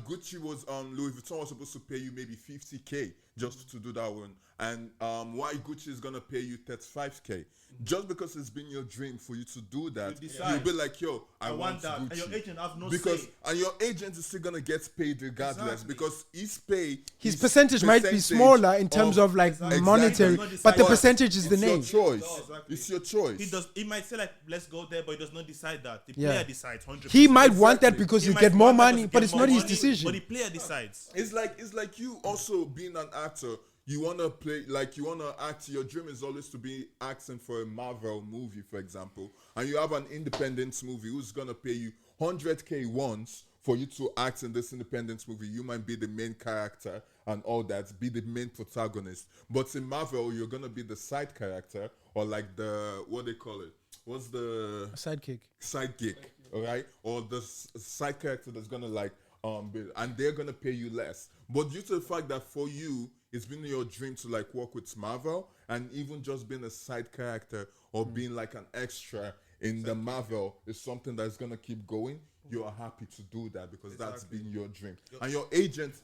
Gucci was Louis Vuitton was supposed to pay you maybe 50K just to do that one, and why Gucci is gonna pay you 35K just because it's been your dream for you to do that. You decide. You'll be like, yo, I want that. Gucci. And your agent have no because say. and your agent is still gonna get paid regardless Exactly. because his Percentage might be smaller in terms of like Exactly. monetary, Exactly. but the But percentage is the it's name. your choice. Exactly. It's your choice. He might say like, let's go there, but he does not decide that. The Yeah. player decides 100%. He might want that Exactly. because He you might get more want that money, to but get it's more not his money, decision. But the player decides. It's like you also being an actor. You wanna play like you wanna act. Your dream is always to be acting for a Marvel movie, for example, and you have an independence movie who's gonna pay you 100K once for you to act in this independence movie. You might be the main character and all that, be the main protagonist. But in Marvel, you're gonna be the side character or like the what they call it. What's the Sidekick. sidekick, all right, or the side character that's gonna like and they're gonna pay you less. But due to the fact that for you, it's been your dream to like work with Marvel, and even just being a side character or being like an extra in the Marvel is something that's gonna keep going. You are happy to do that because that's been your dream, and your agent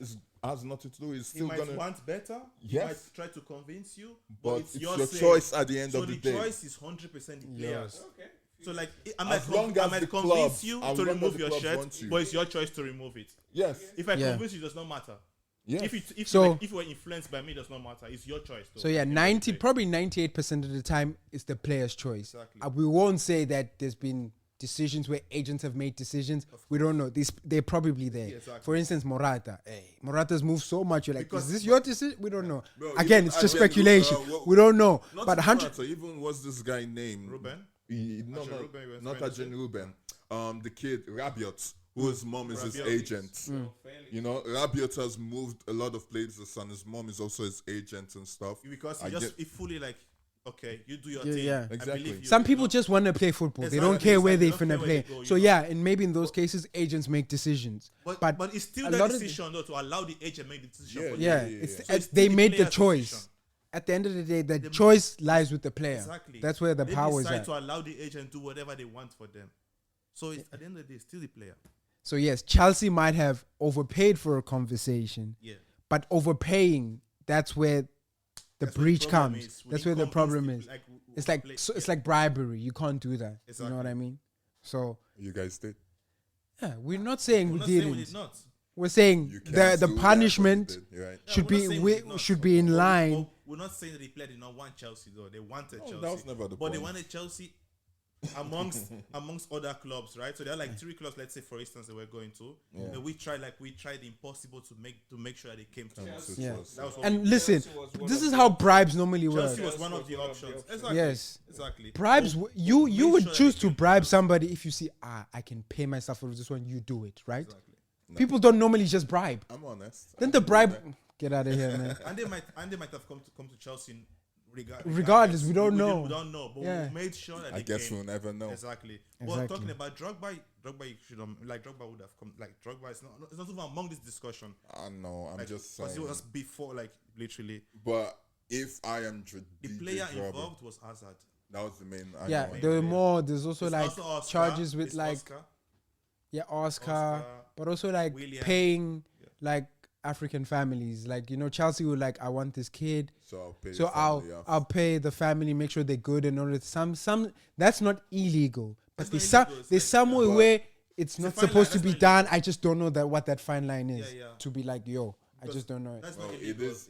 has nothing to do. Is He still might gonna. want better. He Yes. might try to convince you, But it's it's your your say. choice at the end So of the the day. choice is 100% the players. Okay. So like, I As long as might the convince clubs- you as to long as remove the your clubs shirt, want you. but it's your choice to remove it. Yes. If I Yeah. convince you, it does not matter. Yeah. If So- you were influenced by me, it does not matter. It's your choice. Though. So yeah, At the end of the 90, day. probably 98% of the time is the player's choice. Exactly. We won't say that there's been decisions where agents have made decisions. We don't know. They're probably there. Yeah, exactly. For instance, Morata. Hey, Morata's moved so much. You're like, Because- is this your decision? We don't know. Bro, Again, even it's just again, speculation. what- We don't know. Not But even 100. Morata, even what's this guy named? Ruben? No, Arjen no, Ruben, you were not trying to Arjen Ruben. The kid Rabiot, whose mom is his Rabiot. agent. You know, Rabiot has moved a lot of places, and his mom is also his agent and stuff. Because I get- he fully like, okay, you do your Yeah, thing. yeah. I Exactly. believe you, Some you people know? just want to play football. They don't Exactly. care It's where like they they don't care finna where play. they go, you So know. yeah, and maybe in those cases, agents make decisions. But it's still a the lot of decision though to allow the agent make the decision. Yeah, for Yeah, you. it's, So it's it's they still the made the player's choice. decision. At the end of the day, the choice lies with the player. Exactly. That's where the they power is decide at. to allow the agent do whatever they want for them. So it's, at the end of the day, it's still the player. So yes, Chelsea might have overpaid for a conversation, Yeah. but overpaying, that's where the That's where breach problem comes. is. We That's didn't where the convince problem the- is. we It's like play- it's yeah. like bribery. You can't do that. You know what I Exactly. mean? So You guys did. yeah, we're not saying We're we not saying didn't. we did not. We're saying You the can't do that, but you punishment did, you're right. Yeah, should we're not be saying we did not. should be in But line. we're not saying that the player did not want Chelsea though. They wanted No, Chelsea. that was never the But they point. wanted Chelsea amongst other clubs, right? So there are like 3 clubs, let's say for instance, that we're going to. Yeah. And we tried the impossible to make sure that they came to us. Yeah. That was what And we did. listen, Chelsea was one this of is the how options. bribes normally work. Chelsea was one of the options. Exactly. Yes. Exactly. Bribes, But you make would sure that choose they to came bribe us. somebody if you see, I can pay myself for this one, you do it, right? Exactly. People don't normally just bribe. I'm honest. Then the bribe, get out of here, man. And they might have come to Chelsea Regardless, we don't know. We don't know, but Yeah. we made sure that I they guess came. we'll never know. Exactly. Exactly. But talking about Drogba you should Drogba would have come. Like Drogba is it's not even among this discussion. I know. I'm Like, just because saying. it was before, like literally, But if I am the DJ player Drogba, involved was Hazard. that was the main. Yeah, argument. there were more. There's also It's like also Oscar, charges with it's like Oscar, Oscar, but also like William. paying like African families. Like Chelsea would like, I want this kid, So I'll pay. so the family off. I'll pay the family, make sure they're good and all that. Some that's not illegal, but It's there's not illegal, it's there's like- somewhere But- where it's a not fine supposed line, to be that's not done. I just don't know what that fine line is. Yeah, yeah. To be like, yo, I Because just don't know it. That's Well, not it illegal. is-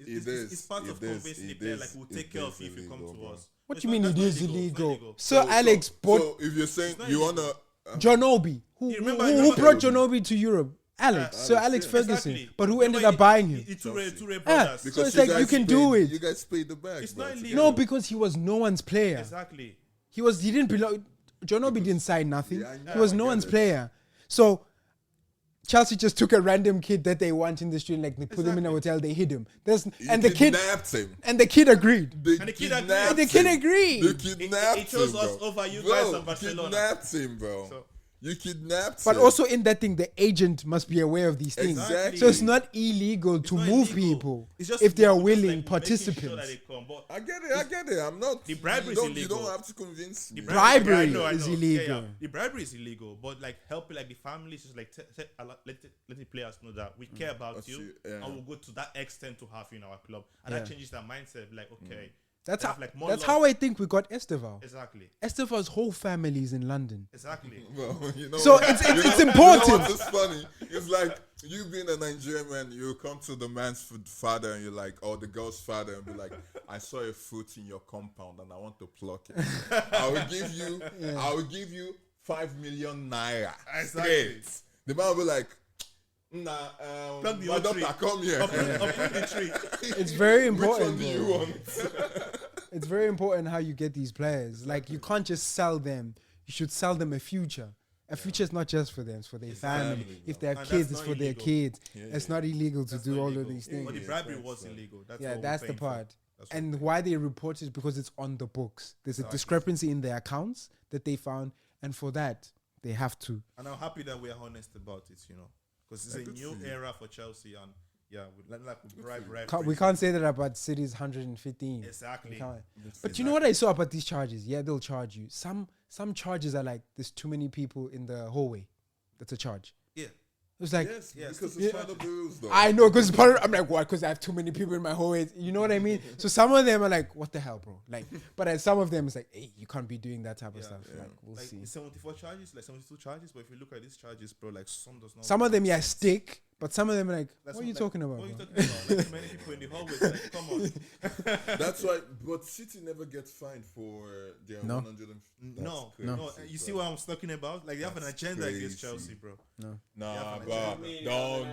It's part of convincing the player. Like we'll take care of you if you come illegal, to bro. us. What It's do you mean not- it that's is not illegal? It's Sir Alex bought So if you're saying not you illegal. wanna, John Obi. Who remember- who remember- brought John Obi to Europe? Alex, Sir Alex, Alex yeah. Ferguson. Exactly. But who Remember ended up buying him? The two Chelsea. Ray brothers. So it's like you guys can do paid- it. You guys paid the bag. It's bro, not to illegal. get No, him. because he was no one's player. Exactly. He didn't belong. John Obi didn't sign nothing. Yeah, I know, He was I no get one's it. player. So Chelsea just took a random kid that they want in the street, like they put him in a hotel, they hid him. And the kid kidnapped him. and the kid agreed. They And the kid kidnapped agreed. And the kid him. agreed. They kidnapped It chose him, us bro. over you Bro, guys and Barcelona. Kidnapped him, bro. So- You kidnapped But him. also in that thing, the agent must be aware of these things. Exactly. So it's not illegal to It's not move illegal. people It's just if they are we're just, willing like, making sure that participants. they come. But I get it. I'm not. The bribery you is don't, you illegal. don't have to convince me. bribery I know. is Yeah, illegal. The bribery is illegal, but like helping like the families is like let the players know that we care about That's you, it, yeah. and we'll go to that extent to have you in our club, and that Yeah. changes their mindset. Like okay, That's they how, have, like, more that's love. how I think we got Esteval. Exactly. Esteval's whole family is in London. Exactly. Well, you know So what? it's You know- it's You know important. what's funny? It's like you being a Nigerian man, you come to the man's father and you're like, or the girl's father, and be like, I saw a fruit in your compound and I want to pluck it. I will give you 5 million naira. Exactly. Straight. The man will be like, nah, Pluck the my old daughter, tree. come here. Uproot the tree. It's very Which one important. do you bro. want? It's very important how you get these players. Like you can't just sell them. You should sell them a future. A future is not just for them; it's for their family. family, If bro. they have And kids, that's it's not for their illegal. kids. Yeah, It's yeah. not illegal to That's do not all illegal. of these But things. the Yeah, bribery that's was right. illegal. That's Yeah, what we're that's the paying for. part. That's what And we're why they report it because it's on the books. There's a Exactly. discrepancy in their accounts that they found, and for that they have to. And I'm happy that we are honest about it, because it's Yeah, a good new for you. era for Chelsea, and yeah, we bribe We referees. can't say that about City's 115. We Exactly. can't. But you know what I saw about these charges? Yeah, they'll charge you. Some charges are like there's too many people in the hallway. That's a charge. Yeah. It was like Yes, Yes. because Yeah. it's part of the rules, though. I know because part of, I'm like what? Because I have too many people in my hallway. You know what I mean? So some of them are like, what the hell, bro? Like, but some of them it's like, hey, you can't be doing that type of Yeah, stuff. yeah. Like we'll Like see. it's 74 charges, like 72 charges, but if you look at these charges, bro, like some does not. Some of them, make yeah, sense. stick, But some of them are like, That's what are you like, talking about? What are you bro? talking about? Like many people in the hallways, like, come on. That's why. But City never gets fined for their No. 100. No, crazy, no. You see what I'm talking about? Like they have an That's agenda against crazy. Chelsea, bro. Nah, Yeah, bro. fine.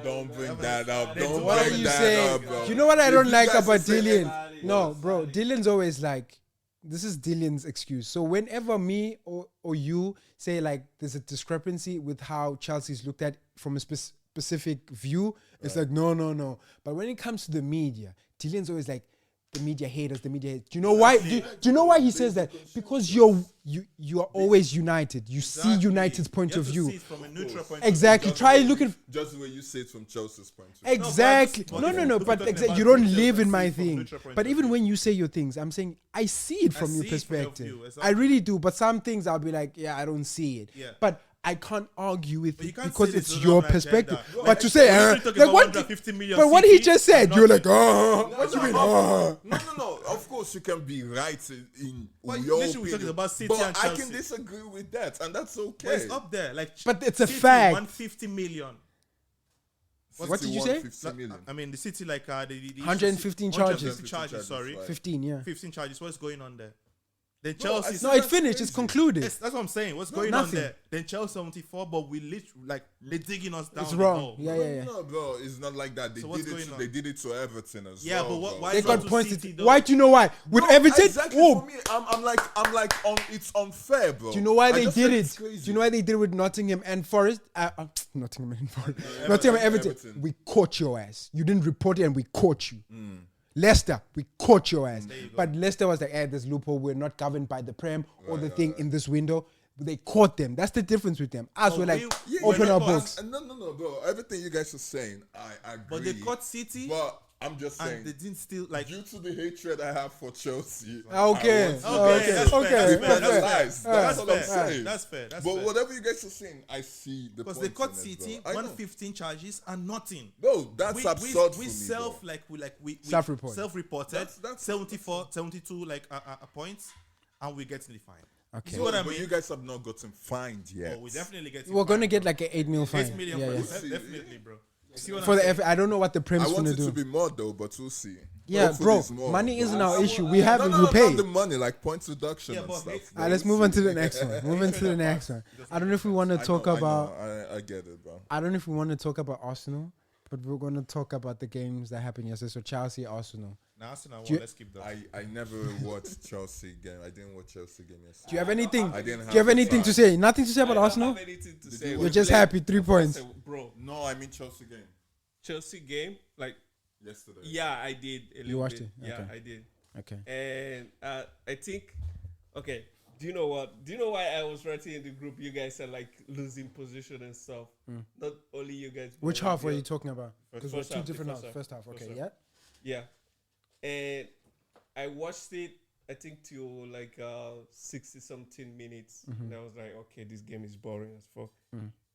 Don't bring Yeah, that up. they Don't do. What are bring you that saying? up, bro. Do you know what I If don't you like guys about are saying- Dillian? No, bro. Dylan's always like, this is Dylan's excuse. So whenever me or you say like there's a discrepancy with how Chelsea's looked at from a specific view, it's like no. But when it comes to the media, Dylan's always like, the media haters, the media haters. Do you know why? Do you know why he says that? Because you are always united. You see United's point You of have to view. see it from a neutral point Exactly. Just Try the way looking. you- Just the way you say it from Chelsea's point of view. Exactly. but No. if we're But talking about you don't details, live I in see my it from thing. neutral point But of even view. when you say your things, I'm saying I see it from your see it from your perspective. view, I exactly. really do. But some things I'll be like, yeah, I don't see it. Yeah. But I can't argue with But you it can't because say it's there's your no agenda. perspective. Bro, But to say, when you talk like about what? 150 million But what he City, just said, I'm you're not like, oh, what do you mean? Oh. No. Of course, you can be right in But your listen, we're talking opinion, about City but and I Chelsea. can disagree with that, and that's okay. But it's up there. Like, But it's a City, fact. 150 million. What did you say? 50 million. I mean, the City, like, the 115 charges. 150 charges, sorry. right. 15, yeah. 15 charges. What's going on there? Then Bro, I Chelsea. said No, it that's finished. It's crazy. concluded. Yes, that's what I'm saying. What's going nothing. on there? Then Chelsea 74, but we literally like they're digging us down. It's the wrong. hole. Yeah. No, bro, it's not like that. They So what's did it. going on? They did it to Everton as Yeah, well. but what? bro. Why They not got to points. City, though? Why do you know why? With No, Everton, exactly. oh, For me, I'm like, it's unfair, bro. do you know why I they just did think it? it's Do crazy. you know why they did it with Nottingham and Forest? Nottingham and Forest. Nottingham and Everton. Everton. We caught your ass. You didn't report it and we caught you. Leicester, we caught your ass. But Leicester was like, there's loophole. We're not governed by the Prem or the thing in this window. They caught them. That's the difference with them. Us, Oh, we're like, we- open we're our not- books. No, bro. Everything you guys are saying, I agree. But they caught City, But I'm just saying, and they didn't still like. due to the hatred I have for Chelsea, Okay. I want to Okay, that's fair, okay, that's fair, be that's fair, penalized. That's what I'm fair, saying. That's fair. That's But fair. whatever you guys are saying, I see the Because point they caught in it, City, bro. I know. 115 charges and nothing. No, that's absurd for we me, self bro. we Self-report. self-reported That's 74 72 like points, and we get the fine. Okay. See what I But mean? you guys have not gotten fined yet. Oh, we definitely get. We're going to get like an 8 mil fine. 8 million Yeah, fine. yeah. See, Definitely, bro. See what For I'm the saying? I don't know what the I Prem's want going it to to do. be more though, but we'll see. Yeah, Hopefully bro, it's more, money bro. isn't our issue. We have it, we Not pay. the money, like points reduction Yeah, and but stuff. hey, bro. Let's We'll move on see. to the next one. Move on to the next one. I don't know if we want to talk about. I get it, bro. I don't know if we want to talk about Arsenal, but we're going to talk about the games that happened yesterday. So Chelsea, Arsenal. Now, Arsenal Do you- won. Let's keep that. I never watched Chelsea game. I didn't watch Chelsea game yesterday. Do you have anything? I didn't Do you have the anything to time. say? Nothing to say about I don't Arsenal? have anything to say. you We You're just played- happy. 3 points. Bro, No, I mean Chelsea game Chelsea game, like, yesterday. yeah, I did. A little watched bit. it? Yeah, Okay. I did. Okay. And I think, okay, do you know what? Do you know why I was writing in the group? You guys are like losing position and stuff. Not only you guys. but Which like half were the- you talking about? Because we're First two half, the different first halves. half. First half. First Okay. half. Yeah. Yeah. And I watched it, I think, till like 60 something minutes. And I was like, okay, this game is boring as fuck.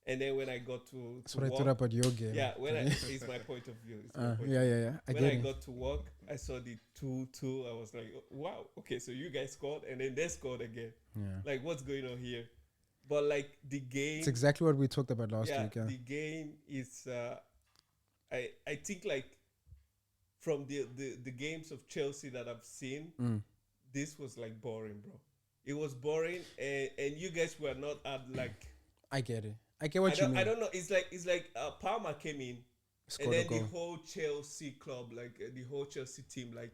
And then when I got to That's what I work, thought about your game. yeah, when it's my point of view. It's my point Yeah. of view. I When get I it. got to work, I saw the 2-2. I was like, oh, wow, okay, so you guys scored and then they scored again. Yeah. Like, what's going on here? But like the game, It's exactly what we talked about last week. Yeah. the game is. I think like from the games of Chelsea that I've seen, this was like boring, bro. It was boring, and you guys were not at like. I get it. I get what you mean. I don't know. It's like Palmer came in, Scored and a then the goal. whole Chelsea club, like the whole Chelsea team, like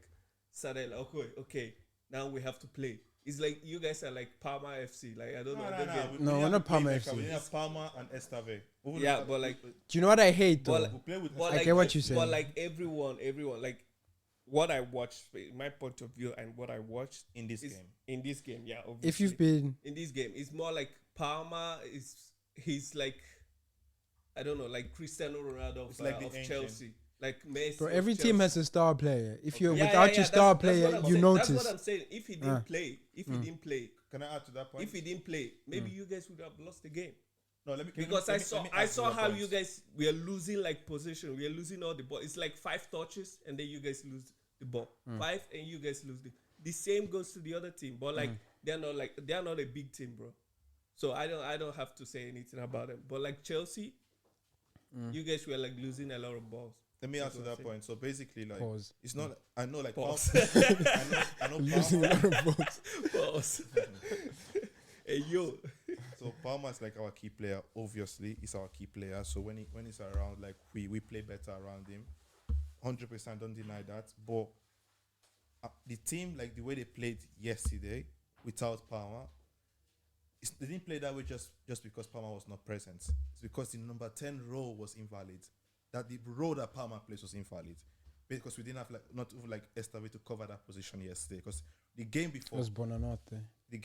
started like, okay, now we have to play. It's like you guys are like Palmer FC. Like I don't know. I don't get it. No, we're not Palmer FC. We have Palmer and Esteve. Yeah, but like, Do you know what I hate though? but like, we play with. but I like, get what you're saying. But like everyone, like what I watched, my point of view, and what I watched in this is game. in this game. Yeah, obviously. If you've been in this game, it's more like Palmer he's like, I don't know, like Cristiano Ronaldo It's like the of Ange. Chelsea, like Messi. bro, of every Chelsea. team has a star player. If you're Yeah, without yeah, your star that's player, what I'm you saying. notice. That's what I'm saying. If he didn't play, he didn't play, Can I add to that point? if he didn't play, maybe you guys would have lost the game. No, let me. Because let me I add to saw that how point. you guys we are losing like position. We are losing all the ball. It's like 5 touches and then you guys lose the ball. 5 and you guys lose the same goes to the other team. But like they're not a big team, bro. So I don't have to say anything about them. But like Chelsea, you guys were like losing a lot of balls. Let me That's answer what I'm that saying. point. So basically, like, Pause. it's not. I know, like, Pause. I know Losing a lot of balls. Pause. Hey yo. So Palmer's like our key player. Obviously, he's our key player. So when he's around, like we play better around him. 100%, don't deny that. But the team, like the way they played yesterday without Palmer, they didn't play that way just because Palmer was not present. It's because the number 10 role was invalid. That the role that Palmer plays was invalid. Because we didn't have not even Esteve to cover that position yesterday. Because the game It before, was Bonanotte. we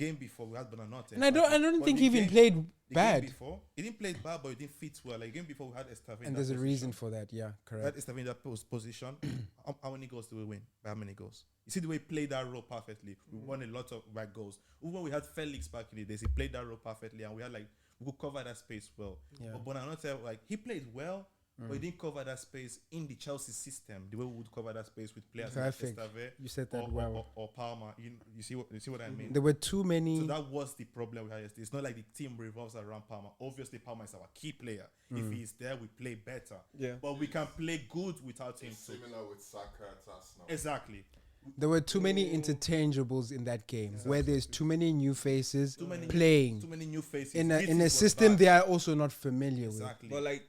had Bonanotte. And I don't think he even played bad. Before, he didn't play bad, but he didn't fit well. Like the game before, we had Esteve. And there's a reason for that. Yeah, We had correct. Esteve in that position. How many goals do we win? By how many goals? You see the way he played that role perfectly. We won a lot of goals. Even when we had Felix back in the days, he played that role perfectly, and we could cover that space well. Yeah. But Bonanotte, he played well. But he didn't cover that space in the Chelsea system. The way we would cover that space with players Perfect. like Esteve You said that or, well. or Palmer. You see what I mean? There were too many. So that was the problem we had yesterday. It's not like the team revolves around Palmer. Obviously, Palmer is our key player. If he is there, we play better. Yeah. But we can play good without him too. Similar with Saka at Arsenal. Exactly. There were too many interchangeables in that game where there's too many new faces playing Too many new faces. in This a was system bad. they are also not familiar Exactly. But like,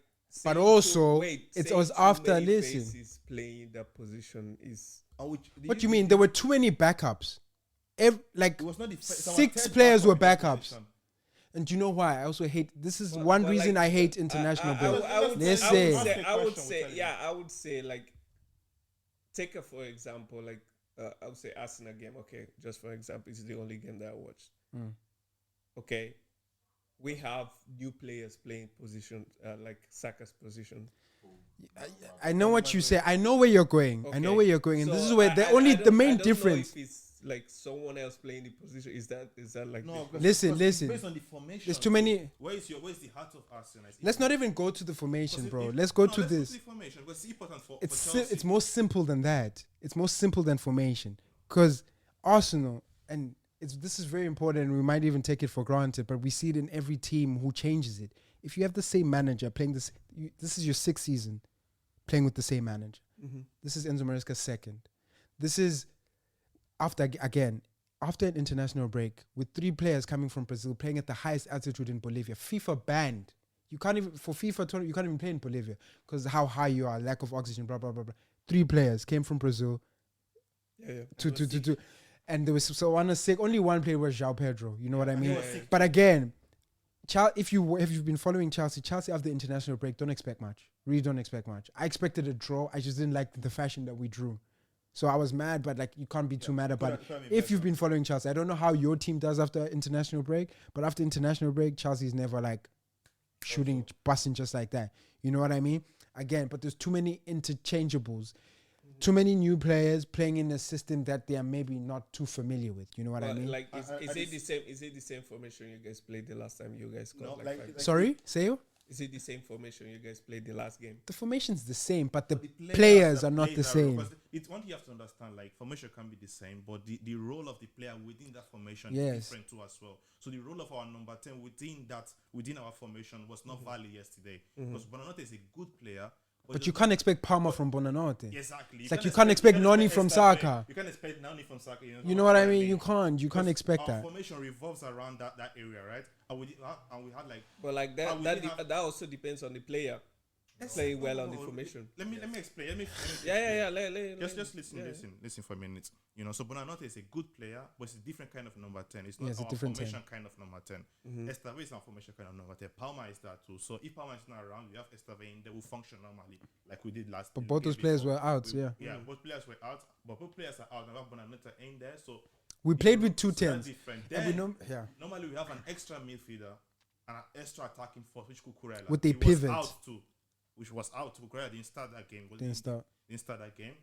But saying also, it it was after listen. playing that position is What do you mean? There were too many backups. It It was not the it's our 6 third players were backup in that backups. position. And do you know why? I also hate. This is But- one but reason like, I hate international break. Listen. I would Question, say, we'll tell yeah, I would say like, take a for example, like I would say Arsenal game. Okay, just for example, it's the only game that I watched. Okay, we have new players playing position like Saka's position. I know what you say. I know where you're going. I know Okay. where you're going, and this So is where I the don't main know difference. if it's like someone else playing the position. Is that like No, the- because Listen, it's listen. Based on the formation. There's too many. Where's the heart of Arsenal? Let's not even go to the formation, Because bro. if- Let's go no, to let's this. the formation because it's important for It's Chelsea. it's more simple than that. It's more simple than formation. Because Arsenal, and this is very important, and we might even take it for granted, but we see it in every team who changes it. If you have the same manager playing this, this is your 6th season playing with the same manager. This is Enzo Maresca's 2nd. This is after an international break with 3 players coming from Brazil playing at the highest altitude in Bolivia. FIFA banned. You can't even for FIFA 20, you can't even play in Bolivia because how high you are, lack of oxygen, blah blah blah blah. 3 players came from Brazil to and there was so on a sick. Only one player was João Pedro. You know what I mean? yeah. But again, if you've been following Chelsea after the international break, don't expect much. Really, don't expect much. I expected a draw. I just didn't like the fashion that we drew. So I was mad, but like you can't be too mad about it. If you've been following Chelsea, I don't know how your team does after international break, but after international break, Chelsea's never like shooting, busting just like that. You know what I mean? Again, but there's too many interchangeables. Too many new players playing in a system that they are maybe not too familiar with. You know what I But mean? like, is it the same? Is it the same formation you guys played the last time you guys got No, like like- 5 goals? Sorry, say you? Is it the same formation you guys played the last game? The formation's the same, but the The players that are not play the that role, same. 'cause it's one thing you have to understand, like formation can be the same, but the role of the player within that formation Yes. is different too as well. So the role of our number 10 within our formation was not valid yesterday. Because Bonanotte is a good player. But you can't expect Palmer from Bonanotte. Exactly. It's like you can't expect Noni from Saka. You can't expect Noni from Saka. You know what I mean? You can't expect our that. formation revolves around that area, right? And we had like But like Ah, we didn't have- that also depends on the player playing well on the No, formation. Let me explain. Let me Yeah. Just listen for a minute. You know, so Bonanotte is a good player, but it's a different kind of number 10. It's not it's a our different formation kind of number 10. Esteve is our formation kind of number 10. Palmer is that too. So if Palmer is not around, we have Esteve in there. Will function normally like we did last. But the both game those players before. were out, We- yeah. Yeah, both players were out, but both players are out. Now we have Bonanotte in there, so We played with two so that's tens. different. And we Then, know, yeah. normally we have an extra midfielder and an extra attacking force, which Kukurela. With a He was pivot. out too, which was out. Kukurela didn't start that game. Didn't start. Didn't start that game.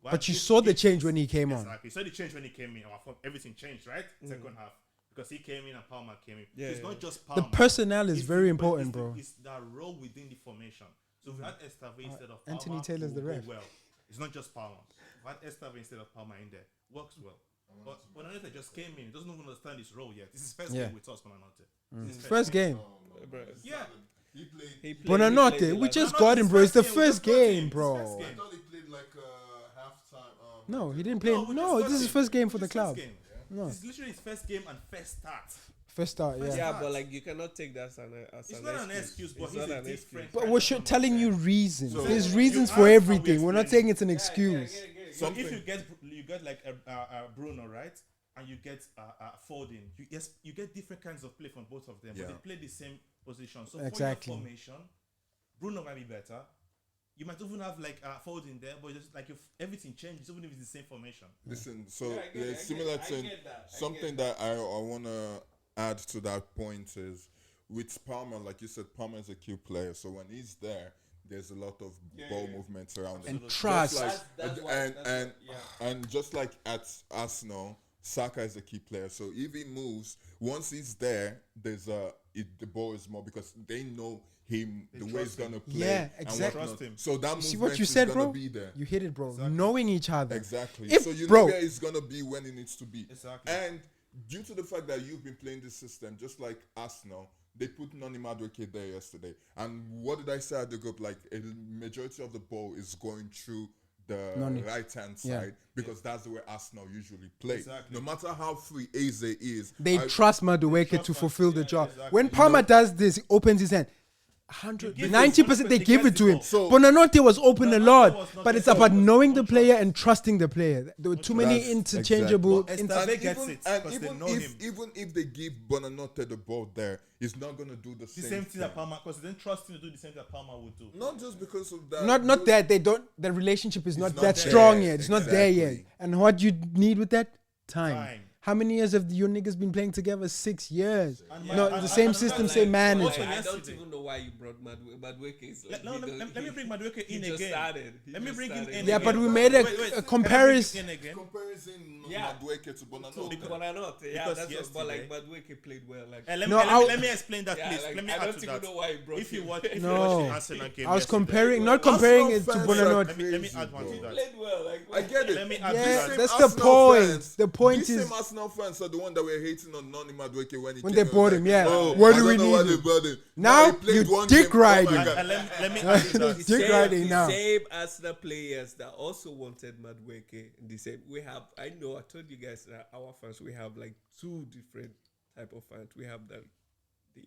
But you saw the change when he came on. Exactly. You saw the change when he came in. Everything changed, right? Second half. Because he came in and Palmer came in. Yeah, It's yeah. not just The Palmer. personnel is It's very the- important, it's bro. It's that role within the formation. So if we had Esteve instead of Anthony Palmer, Taylor's it the would go ref. well. It's not just Palmer. If we had Esteve instead of Palmer in there, works well. But Bonanotte just came in. Doesn't even understand his role yet. This is his first Yeah. game with us, Bonanotte. This is his First game. No, Bro. Yeah. He played Buonanotte, the we last- just No, got his him, bro. It's the first first game, game, his bro. first game. I thought he played like halftime. No, he didn't play. with No, his this is his first game for the His first club. game. No. It's literally his first game and first start. First start, yeah. Yeah, but like you cannot take that as It's not an excuse, but It's he's not a an different. But we're telling you reasons. So- There's You reasons asked for how we everything. We're not explain saying it's an excuse. So if you get like a Bruno, right, and you get Foden, you get different kinds of play from both of them, Yeah. but they play the same position. So Exactly. for your formation, Bruno might be better. You might even have like Foden there, but just like if everything changes, even if it's the same formation. Listen, so Yeah, I get it, there's I similar get- I thing. get that, I Something get that I wanna add to that point is with Palmer, like you said, Palmer is a key player. So when he's there, there's a lot of ball movements around him. And trust. Just like, That's why- and that's and why- yeah. and just like at Arsenal, Saka is a key player. So if he moves, once he's there, the ball is more because they know him, the way he's trust him. gonna play. Yeah, and exactly. whatnot. Trust him. So that You see movement what you is said, gonna bro? be there. You hit it, bro. Exactly. Knowing each other. Exactly. If- So you bro- know where it's gonna be when it needs to be. Exactly. And due to the fact that you've been playing this system, just like Arsenal, they put Noni Madueke there yesterday. And what did I say at the group? Like a majority of the ball is going through the Noni. right hand Yeah. side because that's the way Arsenal usually play. Exactly. No matter how free Eze is, They I- trust Madueke trust to Mad- fulfill the yeah, job. exactly. When You Palmer know- does this, he opens his hand. 90% they He give gets it to the him. ball. So- Bonanotte was open a Bonanotte lot, was not but it's getting about the ball. knowing the No player trust. and trusting the player. There were too many That's interchangeable. exactly. But and Esteve gets even, it and because they even know if him. even if they give Bonanotte the ball there, he's not gonna do the The same thing that Palmer, because they don't trust him to do the same thing that Palmer would do. Not just because of that. Not just- that they don't. The relationship is not not that there. strong yet. It's not there yet. Exactly. And what you need with that time. Time. How many years have your niggas been playing together? 6 years. And No, and- the same and- system, and- same and- manager. also I don't yesterday- even know why you brought Madueke. Is like, No, let me bring Madueke in just again. started. He Let me just bring him started. in Yeah, again. but we made a Can I bring him comparison. in again? Comparison Yeah. Madueke to To Bonanotte. Bonanotte, yeah, Because that's what, but like yesterday- Madueke played well. Like, Let No, me explain that, yeah, please. like, Let me I add don't to even that. know why you brought If you him. watch, No. the Arsenal game, I was yesterday- comparing, not comparing it to Arsenal fans Bonanotte. are Let me add one crazy, to bro. that. played well. Like, I get it. Let me add Yeah, to These that. same that's the Arsenal point. fans- The point these is- same Arsenal fans are the one that were hating on Noni Madueke when he When came they in, bought like, him, yeah. Oh, What I do don't we know why need they him? bought him. Now he played you one dick game. Oh my riding. God. And let me add to that. Dick riding now. The same Arsenal players that also wanted Madueke. The same. We have. I know. I told you guys that our fans. We have like two different type of fans. We have the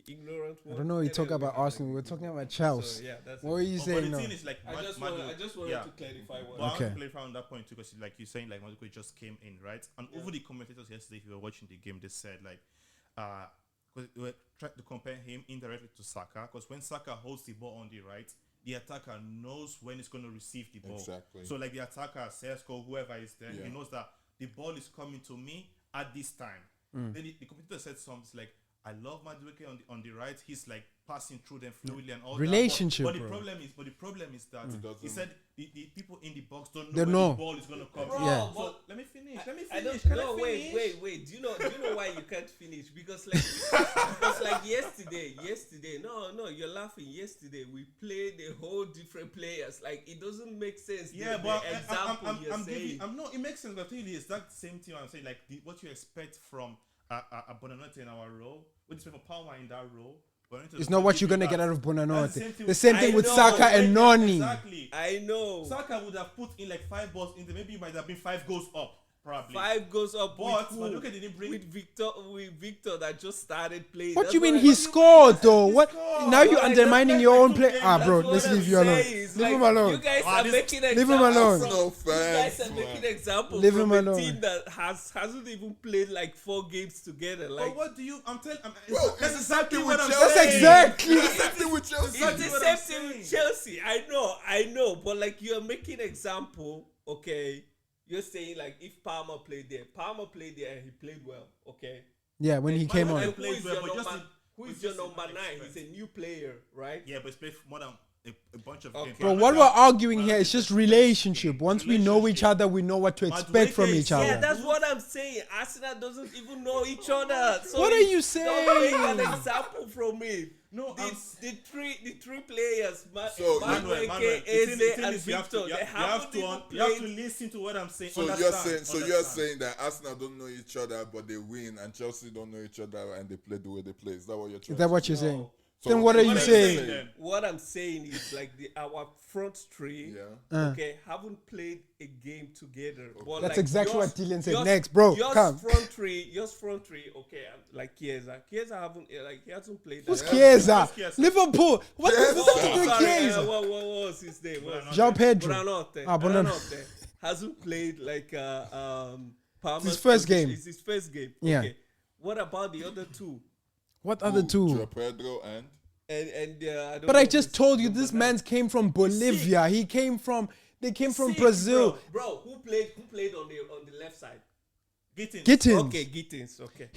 ignorant one. I don't know. You and talk then we about have, Arsenal. like, We're the talking good about one. Chelsea. So, yeah, that's What are you But saying the now? thing is, like, I just wanted yeah. to clarify But one. I want Okay. to clarify on that point too, because like you're saying, like Madueke just came in, right? And over the commentators yesterday, if you were watching the game, they said like, because they were trying to compare him indirectly to Saka, because when Saka holds the ball on the right, the attacker knows when he's going to receive the ball. Exactly. So like the attacker, Sesko, whoever is there, Yeah. he knows that the ball is coming to me at this time. Then the commentator said something like, I love Madueke on the right. He's like passing through them fluidly and all Relationship, that. But bro. the problem is that he doesn't- said the people in the box don't They know when know. the ball is gonna come. Bro, Yeah. So let me finish. I don't Can know. I finish? Wait. Do you know why you can't finish? Because like, because like yesterday. No, you're laughing. Yesterday we played the whole different players. Like it doesn't make sense. Yeah, the but example you're I'm saying. giving. I'm not. It makes sense. But really, it's that same thing. I'm saying like what you expect from a Bonanotte in our role. What you expect from Palmer in that role. Bonanotte It's not what give you're you gonna that. get out of That's Bonanotte. The same thing I with know, Saka and Noni. Exactly. I know. Saka would have put in like 5 balls in there. Maybe it might have been 5 goals up. Probably. 5 goes up. But with who? Madueke didn't bring. With Victor that just started playing. What That's do you mean I- he scored though? He What? scored. Now you're Like, undermining that's your like own two play. games. Ah, That's bro, what let's I'm leave you alone. saying. It's Leave like, him alone. You guys Ah, are this- making Leave him examples alone. from- No You guys fans, are making man. examples Leave from him a alone. team that hasn't even played like 4 games together. Like But what do you? I'm telling. Bro, That's it's exactly exactly what with I'm Chelsea. That's saying. exactly. It's the same thing with Chelsea. it's the what same I'm thing with saying. Chelsea. I know, but like you're making example. Okay, you're saying like if Palmer played there and he played well. Okay, Yeah, when he came Madueke on. played who is well, your but just number? in- Who but is your just in number that 9? extent. He's a new player, right? Yeah, but it's played more than a bunch of Okay. games. Bro, what we're arguing here is just relationship. Once we know each other, we know what to expect from Madueke each is- Yeah, other. that's what I'm saying. Arsenal doesn't even know each other. So What are you don't make an saying? example from it. No, The three players, So, Manuel, Madueke, the thing Eze, and is you have Victor, to, they you have haven't even you have to played. listen to what I'm saying. So you're Understand, saying, understand. saying that Arsenal don't know each other, but they win, and Chelsea don't know each other, and they play the way they play. Is that what you're trying? Is that to what say? you're saying? So Then what are you are saying? then? What I'm saying is like our front three, Yeah. okay, haven't played a game together. But That's like exactly what just- Dylan said. just- Next, bro, just come. front three, okay, like Chiesa haven't he hasn't played. Who's that. Chiesa? Who's Chiesa? Liverpool. What is this Chiesa. to do with Sorry, Chiesa? what was his name? Jean Pedro. Bonanotte. Ah, Bonanotte. Bonanotte hasn't played like Palmer's his first position. game. It's his first game. Yeah. Okay. What about the other two? What other two? Joe Pedro and And I don't But know I just his told you number this 9. man's came from Bolivia. They came from Brazil. Bro, who played on the left side? Gittins. Okay, Gittins. Okay.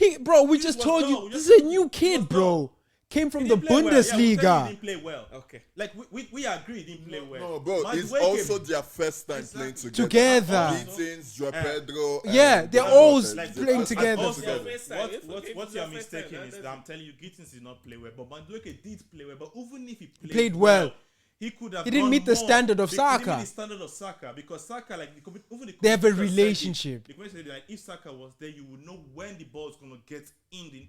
We just was told no, you we this just- is a new he kid, was bro. Came from He the didn't play well. Yeah, we said he Bundesliga. didn't play well. Okay. Like we agree he didn't play well. no, bro, Man, it's the way also came- their first time playing together. Together. Gittins, Joe Pedro. and Yeah, they're Bonanotte. all They playing first time together. Also, together. First time. If what it's you're your first mistaken time, is that's that I'm telling you, Gittins did not play well, but Madueke did play well. But even if he played well. he could have. He didn't gone meet the more. standard of He didn't Saka. meet the standard of Saka because Saka, like even the They have a commissioner said it. relationship. The commissioner said, like, if Saka was there, you would know when the ball is going to get in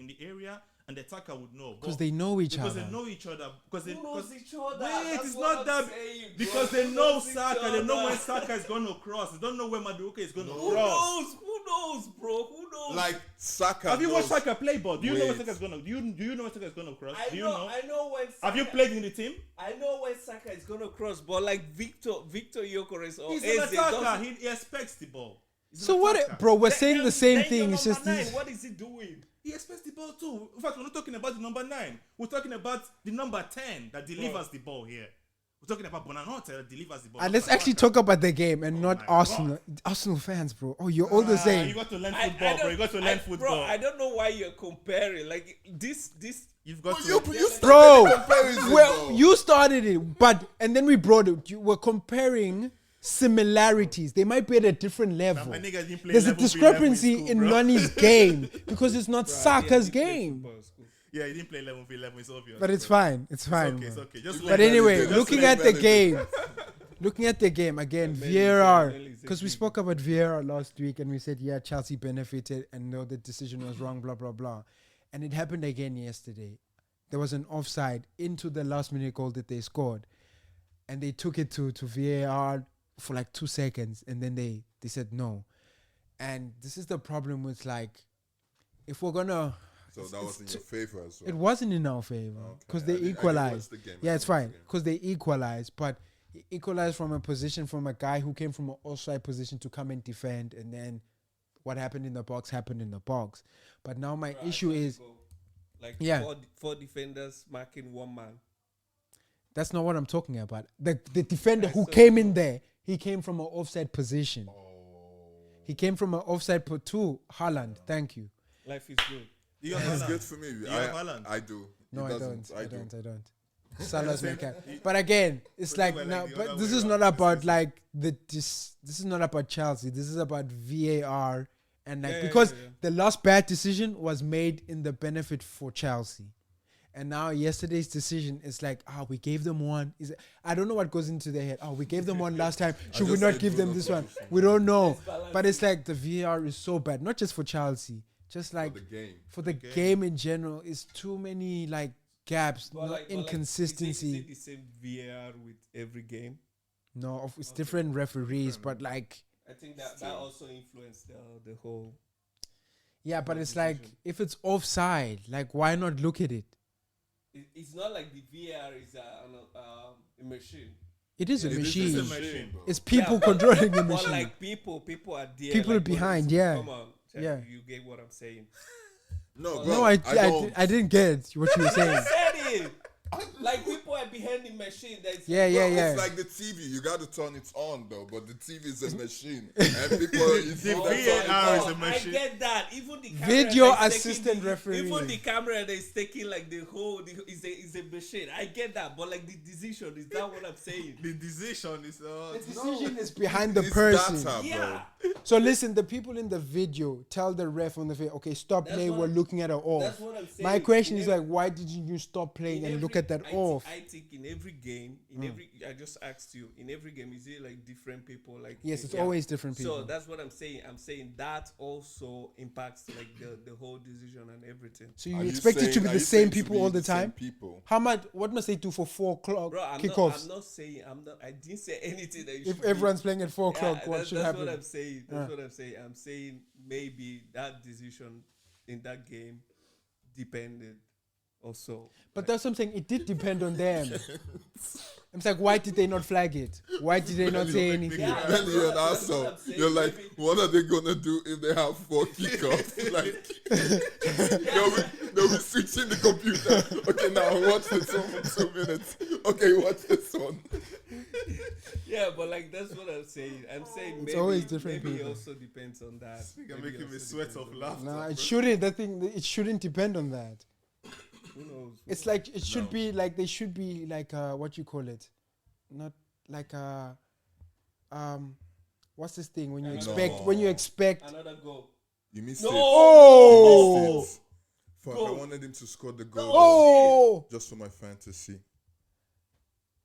the area, and the attacker would know Because But- they know each because other. they know each other. Because they Who knows because- each other? Wait, That's it's what not I'm that saying, bro. because Who they know knows each Saka. They know other? when Saka is going to cross. They don't know when Madueke is going to Who cross. knows? Who knows, bro? Who knows? Like Saka. Have you watched knows- Saka play ball? Do you know when Wait. Saka is going to? Do you know when Saka is going to cross? I Do you know. know? I know when. Have you Saka- played in the team? I know when Saka is gonna cross, but like Victor Gyökeres or He's Eze an attacker. doesn't- He expects the ball. He's an So what, attacker. bro? We're Then- saying the then- same then your thing. It's just number this. 9, what is he doing? He expects the ball too. In fact, we're not talking about the number 9. We're talking about the number 10 that delivers the ball here. We're talking about Bonanotte that delivers the ball. Let's not actually Saka. talk about the game and not my Arsenal. Arsenal fans, bro. Oh, you're all the same. You got to learn I football, bro. don't- You got to I- learn Bro, football. I don't know why you're comparing. Like this. You've got You to. you Bro, started the comparison, well, bro. you started it, and then we brought it. We're comparing similarities. They might be at a different level. My nigga didn't play There's a level 3 discrepancy level in school, bro. Nani's game because it's not Saka's game. Yeah, he didn't play 11v11. It's obvious. But it's bro. fine. It's fine. It's bro. okay. Just But But learn- anyway, Just looking let at the Benedict- game, looking at the game again, Benedict VAR, is because we a spoke about VAR last week and we said, yeah, Chelsea benefited and no, the decision was wrong, blah, blah, blah. And it happened again yesterday. There was an offside into the last minute goal that they scored. And they took it to VAR for like 2 seconds. And then they said no. And this is the problem with like, if we're going to... So that was in your favor as well. It wasn't in our favor because Okay. I they didn't watch equalized. the game. I Yeah, it's didn't watch fine the game. because they equalized, but he equalized from a position from a guy who came from an offside position to come and defend, and then what happened in the box happened in the box. But now my issue is like Yeah. four defenders marking one man. that's not what I'm talking about. The defender who saw came in there, he came from an offside position. Oh. He came from an offside to Haaland. Thank you. Life is good. Do you have It's Haaland? good for me. you have Haaland? I do. No, He I doesn't. don't. I do. don't. Salah's my guy. But again, it's But like you were no. like the But other this way is around. not about like this is not about Chelsea. This is about VAR and like Yeah, because yeah. the last bad decision was made in the benefit for Chelsea, and now yesterday's decision is like we gave them one. I don't know what goes into their head. We gave them one last time. Should we just not said give them Bruno this one? Fernandes. We don't know. balance. But it's like the VAR is so bad, not just for Chelsea, just like For the game. for the game in general. It's too many like gaps, But like, inconsistency. is it the same VAR with every game? No, it's different referees, but like, I think that also influenced the whole. yeah, but What it's like, decision? if it's offside, like, why not look at it? It's not like the VAR is a machine. It is a It is machine. a machine, bro. It's people Yeah, but- controlling the But machine. like people are there. People like, behind, what is- yeah. Come on, Yeah. you get what I'm saying. No, bro. No, I don't. didn't get what you were saying. I said it. Like people are behind the machine. That's Yeah, Bro, yeah. It's like the TV. You got to turn it on, though. But the TV is a machine. And people, you see The them turn it VAR is on. a machine. I get that. Even the camera Video that is assistant taking referee. Even the camera that is taking like the whole is a machine. I get that, but like the decision is that what I'm saying? The decision is. The decision is behind the It's person. data, bro. Yeah, So listen, the people in the video tell the ref on the video, okay, stop That's playing. what We're I'm- looking at it off. That's what I'm saying. My question In is every- like, why did you stop playing and look at that I off? I think in every game, I just asked you, in every game, is it like different people? Like Yes, it's always different people. So that's what I'm saying. I'm saying that also impacts like the whole decision and everything. So you Are you expect it to saying- be are the you same saying to people be all the the same time? people? How much? What must they do for 4 o'clock Bro, I'm kickoffs? not saying I didn't say anything that you If should everyone's playing at 4 o'clock, Yeah, what should that's happen? what I'm saying. That's Yeah. what I'm saying. I'm saying maybe that decision in that game depended also. But that's something. It did depend on them. It's like, why did they not flag it? Why did they not say anything? Yeah. Then you're an That's what asshole. I'm saying. You're like, Maybe- what are they gonna do if they have 4 kickoffs? Like, they'll be switching the computer. Okay, now watch this one for 2 minutes. Okay, watch this one. Yeah, but like that's what I'm saying. I'm saying It's maybe, always different maybe it people. also depends on that. You're Maybe making me also sweat depends of on laughter. No, it shouldn't. That thing. It shouldn't depend on that. that. Who knows? It's like it should be like they should be like what you call it, not like what's this thing when you expect Another goal. You missed No! it. Oh! You missed it. Fuck, I Goal. wanted him to score the goal. Oh, Just for my fantasy.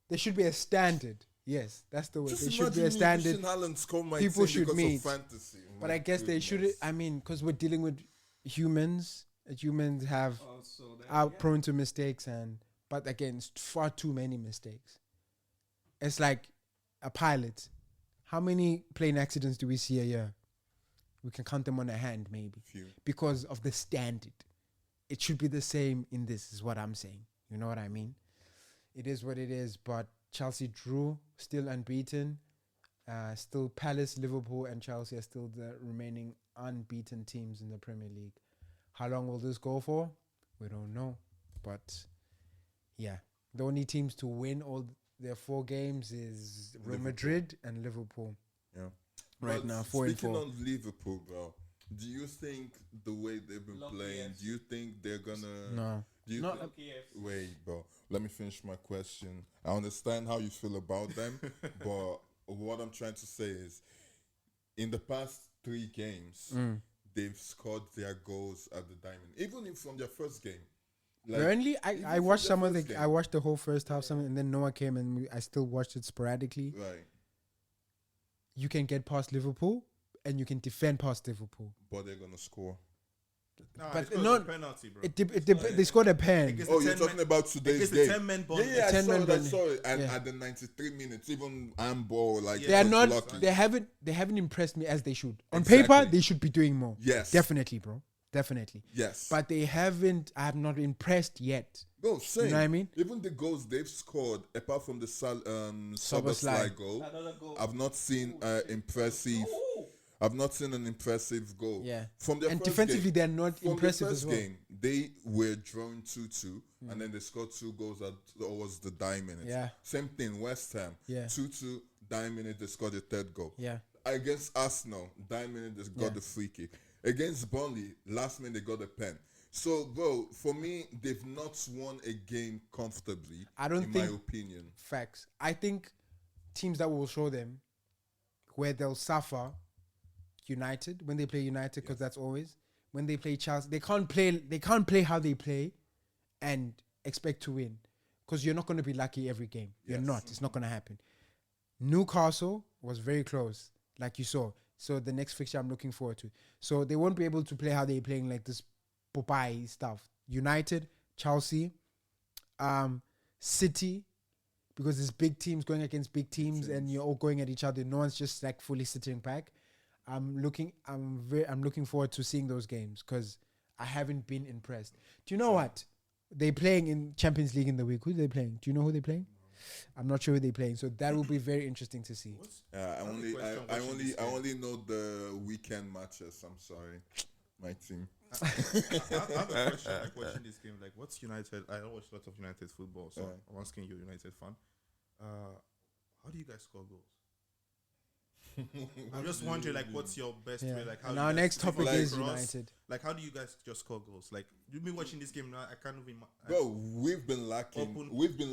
there should be a standard. Yes, that's the word. Just There should be imagine a standard. me wishing Haaland scored my People team should because meet. of fantasy. But My I guess they should. goodness. I mean, because we're dealing with humans. Humans have Also, are prone to mistakes, but again, it's far too many mistakes. It's like a pilot. How many plane accidents do we see a year? We can count them on a hand, maybe, Few. because of the standard. It should be the same in this, is what I'm saying. You know what I mean? It is what it is, but Chelsea drew, still unbeaten. Still Palace, Liverpool, and Chelsea are still the remaining unbeaten teams in the Premier League. How long will this go for? We don't know. But, yeah, the only teams to win all their 4 games is Real Liverpool. Madrid and Liverpool. Yeah. Right But now, 4 and speaking 4. of Liverpool, bro, do you think the way they've been Lucky playing, FC. do you think they're gonna... No. Do you No, think- KF. Wait, bro. Let me finish my question. I understand how you feel about them, but what I'm trying to say is, in the past 3 games, they've scored their goals at the diamond, even if from their first game. Like, Burnley, even I from watched their some of the. first game. I watched the whole first half, and then Noah came, and I still watched it sporadically. Right, You can get past Liverpool, and you can defend past Liverpool. but they're gonna score. Nah, But it's 'cause not- of the penalty, bro. They scored a pen. Against Oh, the you're 10 talking about today's Against the game. 10-man ball. Yeah, I 10 saw men it. I Burnley. saw it. And Yeah. at the 93 minutes, even handball, like Yeah. They are was not. lucky. They haven't impressed me as they should. On Exactly. paper, they should be doing more. Yes. Definitely, bro. Definitely. Yes. But they haven't. I have not impressed yet. No, same. You know what I mean? Even the goals they've scored, apart from the Szoboszlai. Szoboszlai goal, Another goal. I've not seen impressive. Oh, I've not seen an impressive goal. Yeah. From their And first defensively, game, they're not from impressive the as first well. game, they were drawing 2-2, and then they scored 2 goals at towards the dying minute. Yeah. Same thing, West Ham. Yeah. 2-2, dying minute, they scored the 3rd goal. Yeah. Against Arsenal, dying minute, they got Yeah. the free kick. Against Burnley, last minute, they got the pen. So, bro, for me, they've not won a game comfortably, I don't in think- my opinion. Facts. I think teams that will show them where they'll suffer. United, when they play United, because that's always when they play Chelsea, they can't play how they play and expect to win, because you're not going to be lucky every game. You're Yes. not. It's not going to happen. Newcastle was very close, like you saw. So the next fixture I'm looking forward to. So they won't be able to play how they're playing, like this Popeye stuff. United, Chelsea, City, because it's big teams going against big teams, and you're all going at each other. No one's just like fully sitting back. I'm looking forward to seeing those games, because I haven't been impressed. Do you know what? They're playing in Champions League in the week. Who are they playing? Do you know who they're playing? I'm not sure who they're playing. So that will be very interesting to see. I Only question watching this I game. only know the weekend matches. I'm sorry, my team. I have a question. Like watching this game, like what's United? I watch a lot of United football, so I'm asking you, United fan. How do you guys score goals? I'm just wondering, like, what's your best way? Like, how And you our guys next score topic goals? is United. Like, how do you guys just score goals? Like, you've been watching this game now. I can't even. Bro, we've been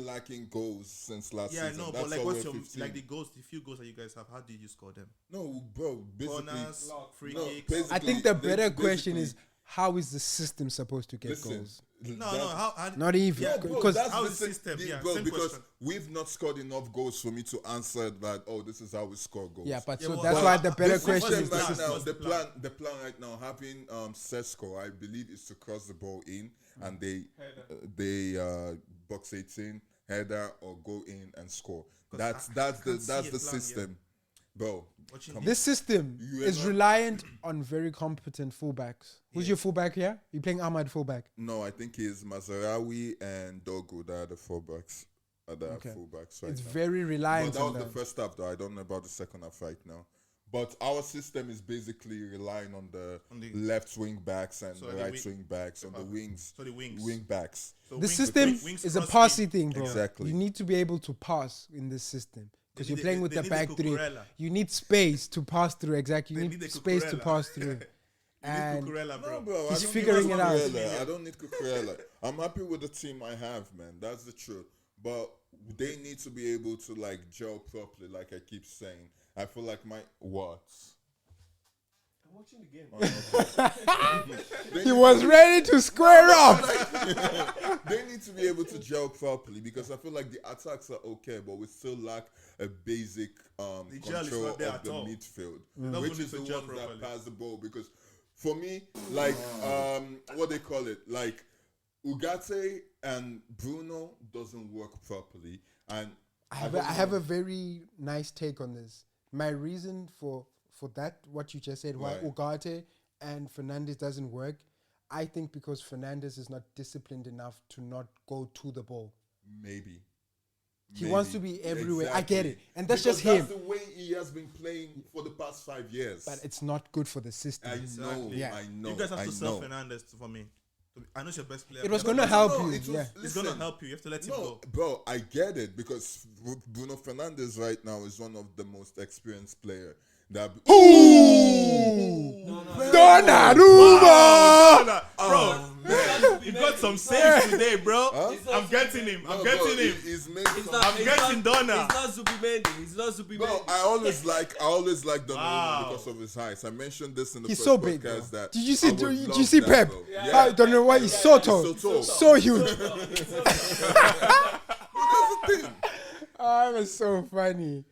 lacking goals since last Yeah, season. no, That's but like, why what's we're your 15. like the few goals that you guys have? How did you score them? No, bro, basically, Corners, free no, kicks. basically- I think the they- better question basically- is, how is the system supposed to get listen, goals? No, how Not even. Yeah, bro, Because that's how the is the system? Yeah, bro, same because question. we've not scored enough goals for me to answer that. Oh, this is how we score goals. yeah, but Yeah, so well, that's but why the better This question system is the right system. now, What's the the plan? plan right now, having Sesko, I believe, is to cross the ball in and they box 18 header or go in and score. 'Cause That's I can't the see a plan, system, bro. Watching Come This system You are is not- reliant on very competent fullbacks. Who's your fullback here? You playing Ahmad fullback? No, I think it's Mazarawi and Dogo that are the fullbacks. Okay. Fullbacks right It's now. very But reliant that on was that. the first half, though. I don't know about the second half right now. But our system is basically relying on the left wing backs and So the the right wing- wing backs and the wings. So the wings. Wing backs. So The wings- system wings is a cross passing in. thing, bro. Exactly. You need to be able to pass in this system because They you're need playing the- with they the need back the three. Cucurella. You need space to pass through. Exactly. You They need need the space to Cucurella. pass through. You need And Cucurella, bro. No, bro. He's I don't figuring need it out. Cucurella. I don't need Cucurella. I'm happy with the team I have, man. That's the truth. But they need to be able to, like, gel properly, like I keep saying. I feel like my... What? I'm watching the game. he was ready to square up. They need to be able to gel properly because I feel like the attacks are okay, but we still lack a basic The gel is control not there of at the all. midfield, Don't which even is the need to gel ones properly. that pass the ball. Because for me, like what they call it, like Ugarte and Bruno doesn't work properly, and I have a very nice take on this. My reason for that, what you just said, why Right. Ugarte and Fernandes doesn't work, I think because Fernandes is not disciplined enough to not go to the ball. maybe. He wants to be everywhere. I get it. And that's just Because him. That's the way he has been playing for the past 5 years. But it's not good for the system. I know, Exactly. Yeah. I know. You guys have I to sell know. Fernandes for me. I know it's your best player. It was but going to you have help No, you. it was- Yeah. It's going to listen, help you. You have to let him No, go. bro, I get it because Bruno Fernandes right now is one of the most experienced player. That Donnarumma! Bro, he got some saves today, bro. I'm getting him. I'm getting him. He's made some, I'm getting Donna. He's not Zubimendi. He's not Zubimendi. bro, I always like Donnarumma Wow. because of his height. I mentioned this in the He's first so big, bro. podcast that Did you see? I would Did you love see that, Pep? bro. I don't know why he's so tall, so tall. so huge. That's the thing. Oh, it was so funny.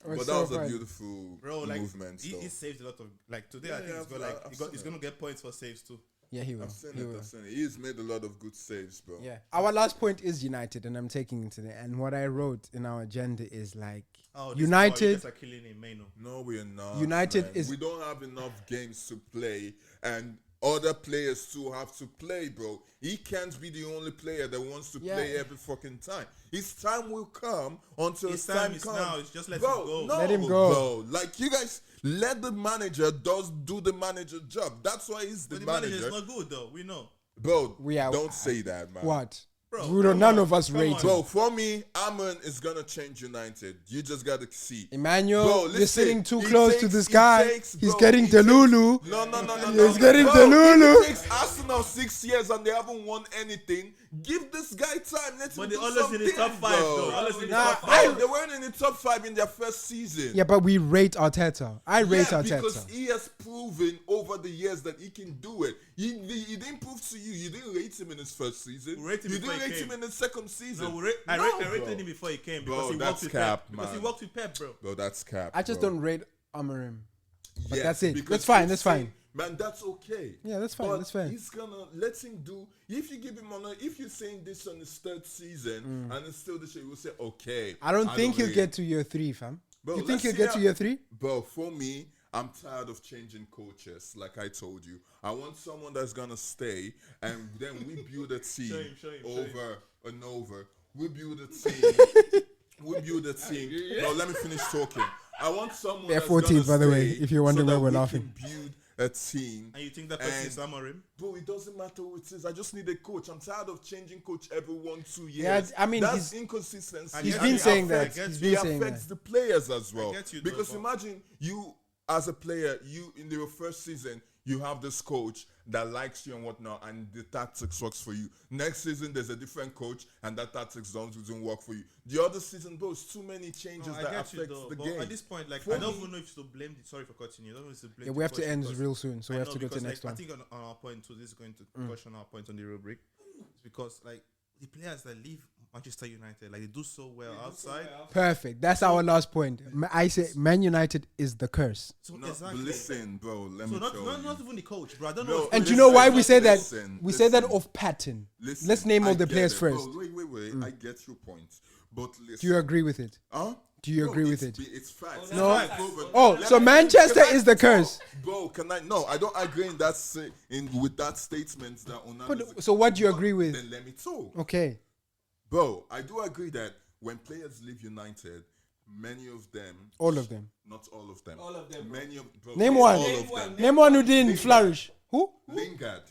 It was But so that was a funny. beautiful Bro, like movement. he So. saved a lot of today. I think yeah, he's got I've seen he's it. gonna get points for saves too. Yeah, he will. I've seen He it. will. I've seen it. He's made a lot of good saves, bro. Yeah. Our last point is United, and I'm taking it today. And what I wrote in our agenda is like Oh, this United. boy, you guys are killing him, Mano. No, we are not. United man. is- We don't have enough games to play, and other players too have to play, bro. He can't be the only player that wants to Yeah. play every fucking time. His time will come until His his time time is comes. now. It's just let bro, him go. No, Let him go. Bro. Like you guys, let the manager do the manager job. That's why he's the But the manager manager. is not good though. We know. Bro, We are- don't say that, man. what? Bro, We don't, come none on, of us come rate on. him. Bro, for me, Amon is gonna change United. You just gotta see. Emmanuel, Bro, you're listen, sitting too he close to takes- this he guy. takes- He's bro, getting he takes- Delulu. No. He's getting Bro, Delulu. It takes Arsenal 6 years and they haven't won anything. Give this guy time. Let him But they do always in the something, top five bro. though. Always in the Nah, top five. Bro, they weren't in the top 5 in their first season. Yeah, but we rate Arteta. I rate Yeah, Arteta. because he has proven over the years that he can do it. He didn't prove to you. You didn't rate him in his first season. We rate him you before didn't he rate came. him in his second season. No, I bro. rated him before he came Bro, because he that's worked with cap, Pep. Because he man. worked with Pep, bro. Bro, that's cap. I just bro. don't rate Amarim. But Yes, that's it. because That's fine. he's That's fine. saying, man, that's okay. Yeah, that's fine, But that's fine. He's gonna let him do. If you give him honor, if you're saying this on his 3rd season and it's still the shit, we'll say okay. I don't think he'll rate get it. to year 3, fam. Bro, You think let's he'll see get to how- year 3? Bro, for me, I'm tired of changing coaches. Like I told you, I want someone that's gonna stay, and then we build a team Show him. over and over. We build a team. Bro, let me finish talking. I want someone. They're that's 14th, gonna by the way, stay if you're wondering so why that we're we laughing. can build a team. And you think that person is Amorim? Bro, it doesn't matter who it is. I just need a coach. I'm tired of changing coach every 1-2 years. Yeah, I mean, that's inconsistency. He's been saying that. It affects the players as well. You, because imagine you as a player, you in your first season, you have this coach that likes you and whatnot, and the tactics works for you. Next season, there's a different coach, and that tactics doesn't work for you. The other season, bro, it's too many changes that affect the game. At this point, like, I don't even know if to blame. Sorry for cutting you. I don't know if to blame. Yeah, we have to end real soon, so we have to go to the next one. I think on our point, so this is going to question our point on the rubric. It's because like the players that leave Manchester United, like they do so well outside. Perfect. That's our last point. I say Man United is the curse. So No, exactly. listen, bro. Let me tell you. Not even the coach, bro. I don't No, know. And you know why we say that? Listen, We say that listen. off pattern. Listen, Let's name all I the get players it. first. Bro, wait. I get your point. But listen. Do you agree with it? Huh? Do you No, agree with it's- it? It's facts. No. It's proven. Oh, Let so me- Manchester can I is the talk? curse. Bro, can I? No, I don't agree in that with that statement that Onana is But so what do you agree with? Then let me talk. Okay. Bro, I do agree that when players leave United, many of them, All of them. not all of them, All of them, bro. many of bro, Name not one. all Name of one. them. Name one who didn't flourish. Who? Lingard.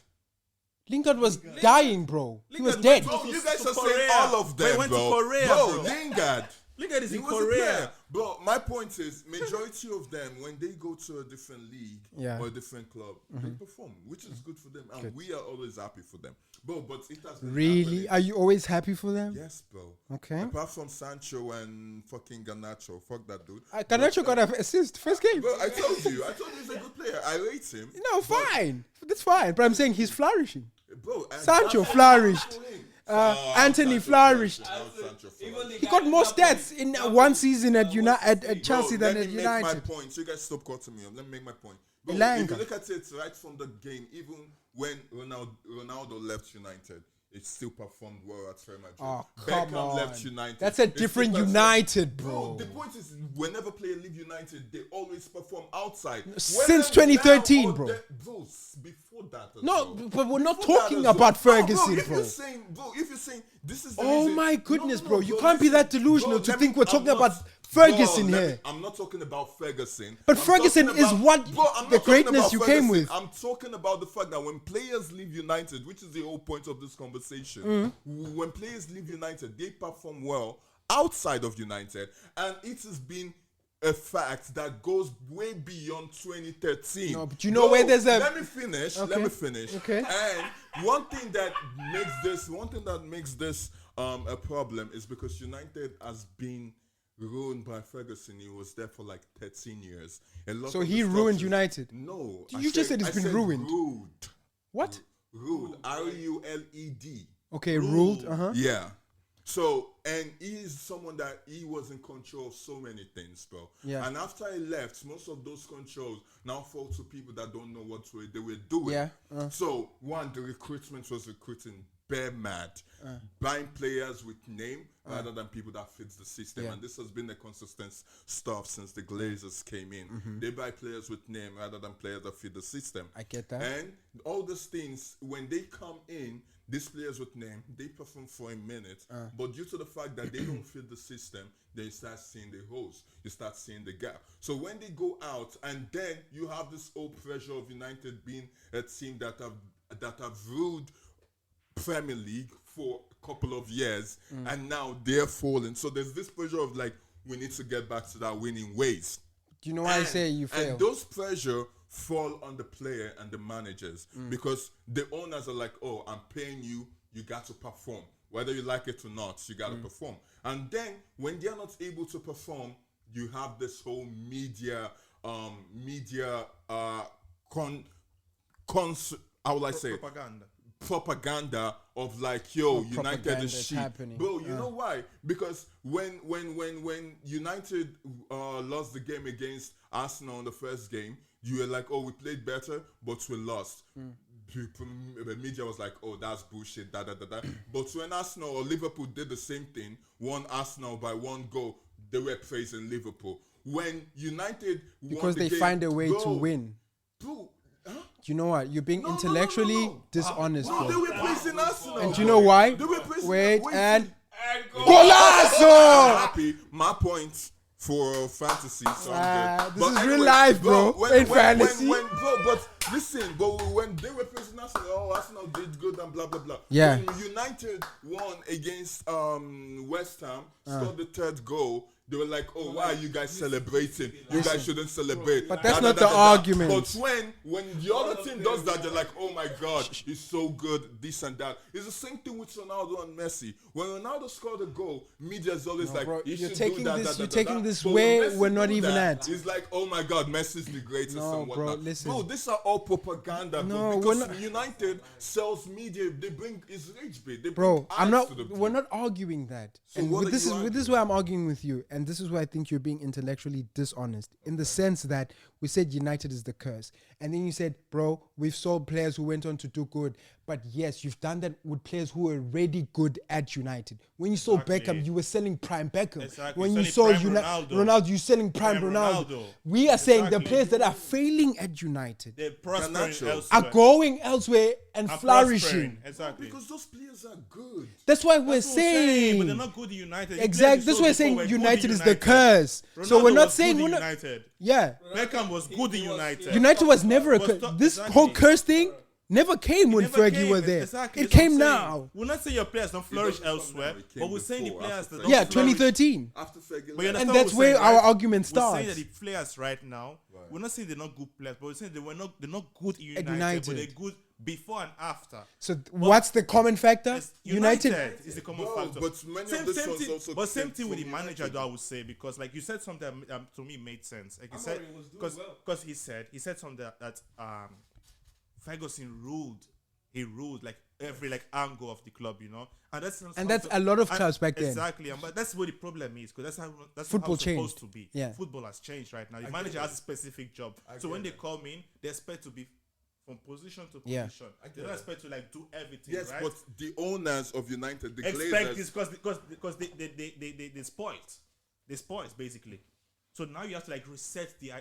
Lingard was dying, bro. He was Lingard dead. went Bro, to- you guys to are saying Korea. all of them, They went to bro. Korea, bro, bro. Lingard. Lingard is He in was a Korea. player. Bro, my point is, majority of them, when they go to a different league Yeah. or a different club, they perform, which is good for them. And we are always happy for them. Bro, but it has been Really? happening. Are you always happy for them? Yes, bro. Okay. Apart from Sancho and fucking Garnacho. Fuck that dude. Garnacho got an assist first game. Bro, I told you he's a good player. I rate him. No, fine. That's fine. But I'm saying he's flourishing. Bro, and Sancho that's flourished. the thing. Anthony Sancho flourished. Sancho flourished. He got more stats in one season at at Chelsea Bro, than let at me make my United. point. So you guys stop cutting me off. Let me make my point. Bro, Elanga. if you look at it right from the game, even when Ronaldo left United, it still performed well at Real Madrid. Oh, Beckham come on. left United. That's a It different still performed- United, bro. The point is, whenever player leave United, they always perform outside. Since Whether 2013, now or bro. Bro, before that as No, well. but we're not Before that talking as about well. Ferguson, if bro. You're saying, if you're saying this is the Oh reason, my goodness, bro. You bro, can't be listen. that delusional Bro, to let think me- we're talking I'm about not- Ferguson bro, here. I'm not talking about Ferguson. But I'm Ferguson talking is what I'm the not talking greatness about you came Ferguson. with. I'm talking about the fact that when players leave United, which is the whole point of this conversation, Mm. when players leave United, they perform well outside of United, and it has been a fact that goes way beyond 2013. No, but you know where there's a- Let me finish. Okay. And one thing that makes this a problem is because United has been ruined by Ferguson. He was there for like 13 years. So he ruined United? No. You just said it's been ruined. Ruled. What? Ruled. RULED. Okay, ruled. Yeah. So, and he's someone that he was in control of so many things, bro. Yeah. And after he left, most of those controls now fall to people that don't know what they were doing. Yeah. So, one, the recruitment was recruiting bare mad, buying players with name rather than people that fits the system. Yeah. And this has been the consistent stuff since the Glazers came in. They buy players with name rather than players that fit the system. I get that. And all these things, when they come in, these players with name, they perform for a minute. But due to the fact that they don't fit the system, then you start seeing the holes. You start seeing the gap. So when they go out, and then you have this old pressure of United being a team that have ruled Premier League for a couple of years, and now they're falling. So there's this pressure of like, we need to get back to that winning ways. Do you know why I say you fail? And those pressure fall on the player and the managers because the owners are like, oh, I'm paying you, you got to perform. Whether you like it or not, you got to perform. And then when they're not able to perform, you have this whole how will I say it? Propaganda of like, yo, United propaganda is is shit. happening. Bro, you know why? Because when United lost the game against Arsenal in the first game, you were like, oh, we played better, but we lost. The media was like, oh, that's bullshit, da. But when Arsenal or Liverpool did the same thing, won Arsenal by 1 goal, they were praising Liverpool. When United won Because the they game, find a way to bro, win. Bro, huh? You know what? You're being No, intellectually dishonest, No, they bro. were praising Arsenal. And do you know why? They were praising Wait, and I'm Golazo! happy. My point for fantasy. So I'm good. This is real life, bro. In fantasy. But Listen, but when they were praising us, Arsenal did good and blah blah blah. Yeah. When United won against West Ham, scored the third goal. They were like, "Oh, why are you guys celebrating? You guys shouldn't celebrate." But that's not the argument. But when the other team does that, they're like, "Oh my God, he's so good, this and that." It's the same thing with Ronaldo and Messi. When Ronaldo scored a goal, media is always like, bro, "You you're should taking do that." this- that, you're that, taking that. this But where when Messi we're not do even that, at. It's like, "Oh my God, Messi's the greatest." No, and bro, whatnot. listen. Bro, these are all propaganda. No, bro, we're because not- United sells media. They bring is rage bait. They Bro, bring I'm eyes not. to the We're team. not arguing that. So And what with are this you is with this is where I'm arguing with you, and this is where I think you're being intellectually dishonest in the sense that we said United is the curse, and then you said, bro, we've sold players who went on to do good, but yes, you've done that with players who were already good at United. When you sold Beckham, you were selling prime Beckham. Exactly. When you Selling sold prime Ronaldo, you're selling prime Prime Ronaldo. Ronaldo. We are saying the Exactly. players that are failing at United They're prospering Garnacho. elsewhere. are going elsewhere and And flourishing. prospering. Exactly. Because those players are good. That's why we're That's what I'm saying, but they're saying. not good in United. The Exactly. players That's you why we're sold saying before were good United in is the United. curse. So Ronaldo we're not was saying good we're in not. United. Yeah. Beckham was good in United. United was never a Was curse. top- This exactly. whole curse thing never came when Never Fergie came. was there. Exactly. It That's what I'm came saying. now. We're not saying your players don't flourish doesn't come elsewhere, now, it came but we're saying the before, players after that Fergie. don't Yeah, flourish. 2013. After Fergie But you left. understand And what that's we're where saying, our right? argument We're saying starts. that the players right now, we're not saying they're not good players, but we're saying they're not good in United, United. but they're good before and after. So what's the common factor? It's United is the common Bro, factor. but many of these ones also but same came thing with the from manager, United. though, I would say, because like you said something that to me made sense. Like you said, Amorim was doing well. because he said something that Ferguson ruled. He ruled like every like angle of the club, you know, and that's a lot of clubs back then. Exactly, but that's what the problem is, because that's Football how it's supposed changed. to be. Yeah. Football has changed right now. The get manager has that. a specific job, I so when get they that. come in, they expect to be from position to Yeah. position. They don't expect to like do everything. Yes, right? but the owners of United, the Expect Glazers, this because they spoiled. They spoiled basically. So now you have to like reset the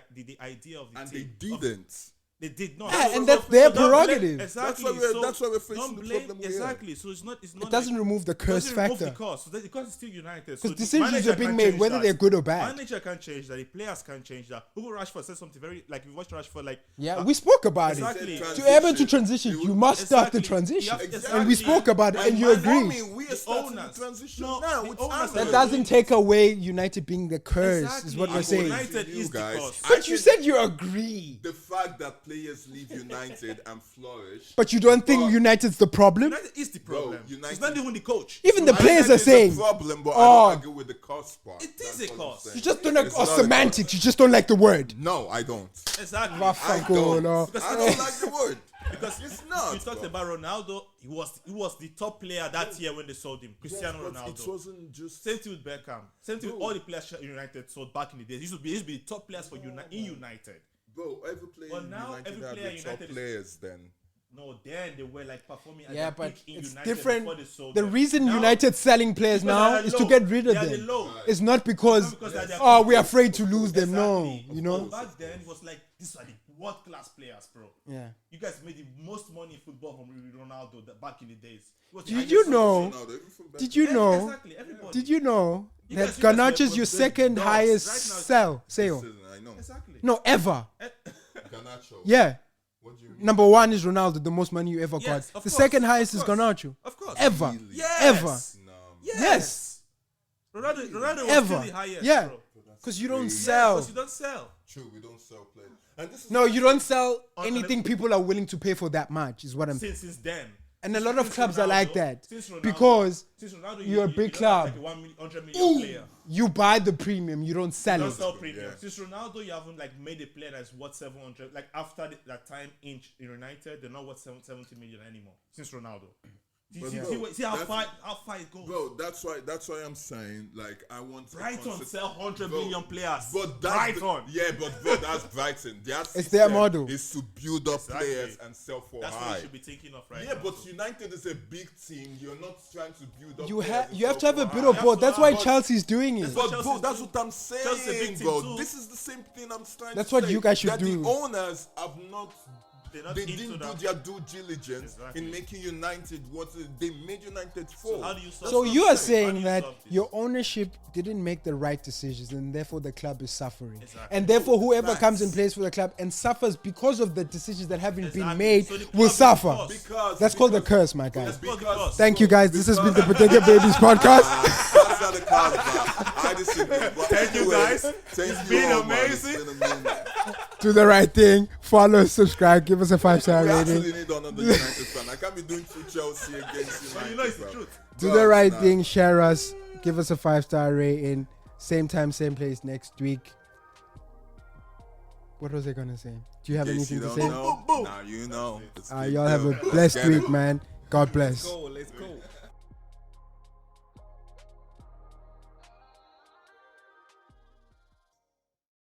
idea of the and team. they didn't. They did not. Yeah, and that's their don't blame- prerogative. Exactly. That's why we're facing don't the blame- problem we have. Exactly. So it's not. It doesn't remove the curse doesn't remove factor. the cost. So the cost is still United. So Because the decisions manager are being can made, change whether that. they're good or bad. Manager can change that. The players can change that. Hugo Rashford said something very like we watched Rashford like Yeah, we spoke about exactly. it. To able to transition, you must start the Exactly. transition. You have- And we exactly. spoke about it, and you man- agree. We are The starting the owners. transition No, now. the It's owners Ange. are That doesn't take away United being the curse, Exactly. is what we're And saying. United You is the guys. cost. But you said you agree. The fact that players leave United and flourish. But you don't think But- United's the problem? United is the problem. United- It's not even the coach. Even the I players think are it's a saying, problem, but Oh. I don't agree with the cost part. It is That's a all I'm cost. saying. you just don't like It's or not a semantics, cost. you just don't like the word. No, I don't. Exactly. I don't. no. I don't like the word. Because It's not, you talked bro. about Ronaldo. He was the top player that year when they sold him. Cristiano Yes, but Ronaldo. it wasn't just. Same thing with Beckham. Same thing with Bro. all the players United sold back in the days. He used to be the top players for in United. Bro, every player But in now United every had player the top United is- players then. No, then they were like performing at Yeah, their but peak in it's United different. before they sold The them. reason Now- United's selling players because now they are is to low. get rid of They are them. the low. It's not because, Not because they are their oh, peak. we're afraid to lose them. No, Exactly. you know? Back then, it was like, these are the world class players, bro. Yeah. You guys made the most money in football from Ronaldo back in the days. It was the Did highest you sum- know? Ronaldo, even from back Did you Yeah, know? Exactly. Everybody. Did you know You that guys- you guys Garnacho's were your the second dogs. highest Right now- sale? season, I know. Exactly. No, ever. Garnacho. Yeah. What do you mean? Number one is Ronaldo, the most money you ever Yes, got. of The course, second of highest is course. Garnacho. Of course. Ever. Really? Yes. Ever. No. Yes. Ronaldo was Ever. still the highest, Yeah. bro. Because you don't Crazy. sell. Because you don't sell. True, we don't sell players. And this is No, you don't sell On- anything people are willing to pay for that much, is what I'm saying. Since then. And a lot of Since clubs are like Ronaldo- that. since Ronaldo- Because Since Ronaldo, you're a big don't have club. Like a 100 million player. you buy the premium, you don't sell You don't it. sell premium. Yeah. Since Ronaldo, you haven't like made a player that's worth 700. Like after that time in United, they're not worth 70 million anymore. Since Ronaldo. But See, bro, see how that's- far it goes. Bro, that's why I'm saying, like, I want a Brighton consist- sell 100 Bro, million players. But that's Brighton. yeah, but bro, that's Brighton. Their It's their system model. is to build up Exactly. players and sell for That's what high. you should be thinking of right Yeah, now. but United is a big team. You're not trying to build up. You players have and you have to sell have a for bit high. of both. That's why But- Chelsea's doing it. But Chelsea's bro, that's too. what I'm Chelsea's a big saying, team bro. too. This is the same thing I'm trying That's to what say. you guys should that do. The owners have not They're not They into didn't do that. their due diligence Exactly. in making United what they made United for. So how do you solve So this? you are How do saying you that solve this? your ownership didn't make the right decisions, and therefore the club is suffering, Exactly. and therefore whoever Facts. comes and plays for the club and suffers because of the decisions that haven't been Exactly. made So the club will is suffer. the boss. Because That's called the because- curse, my guy. because- Thank you, guys. This has been the because- Bodega Babies podcast. That's not the cause, bro. I disagree. But Thank you, anyway, guys. Thank It's you been all, man. amazing. It's been amazing. Do the right thing. Follow, subscribe, give us a 5-star We rating. actually need another United fan. I can't be doing two Chelsea against United. But you know it's the bro. truth. Do But, the right nah. thing. Share us. Give us a 5-star rating. Same time, same place next week. What was I gonna say? Do you have In case anything you to don't say? know, now you know. Let's Y'all have a get blessed it. week, man. God bless. Let's go.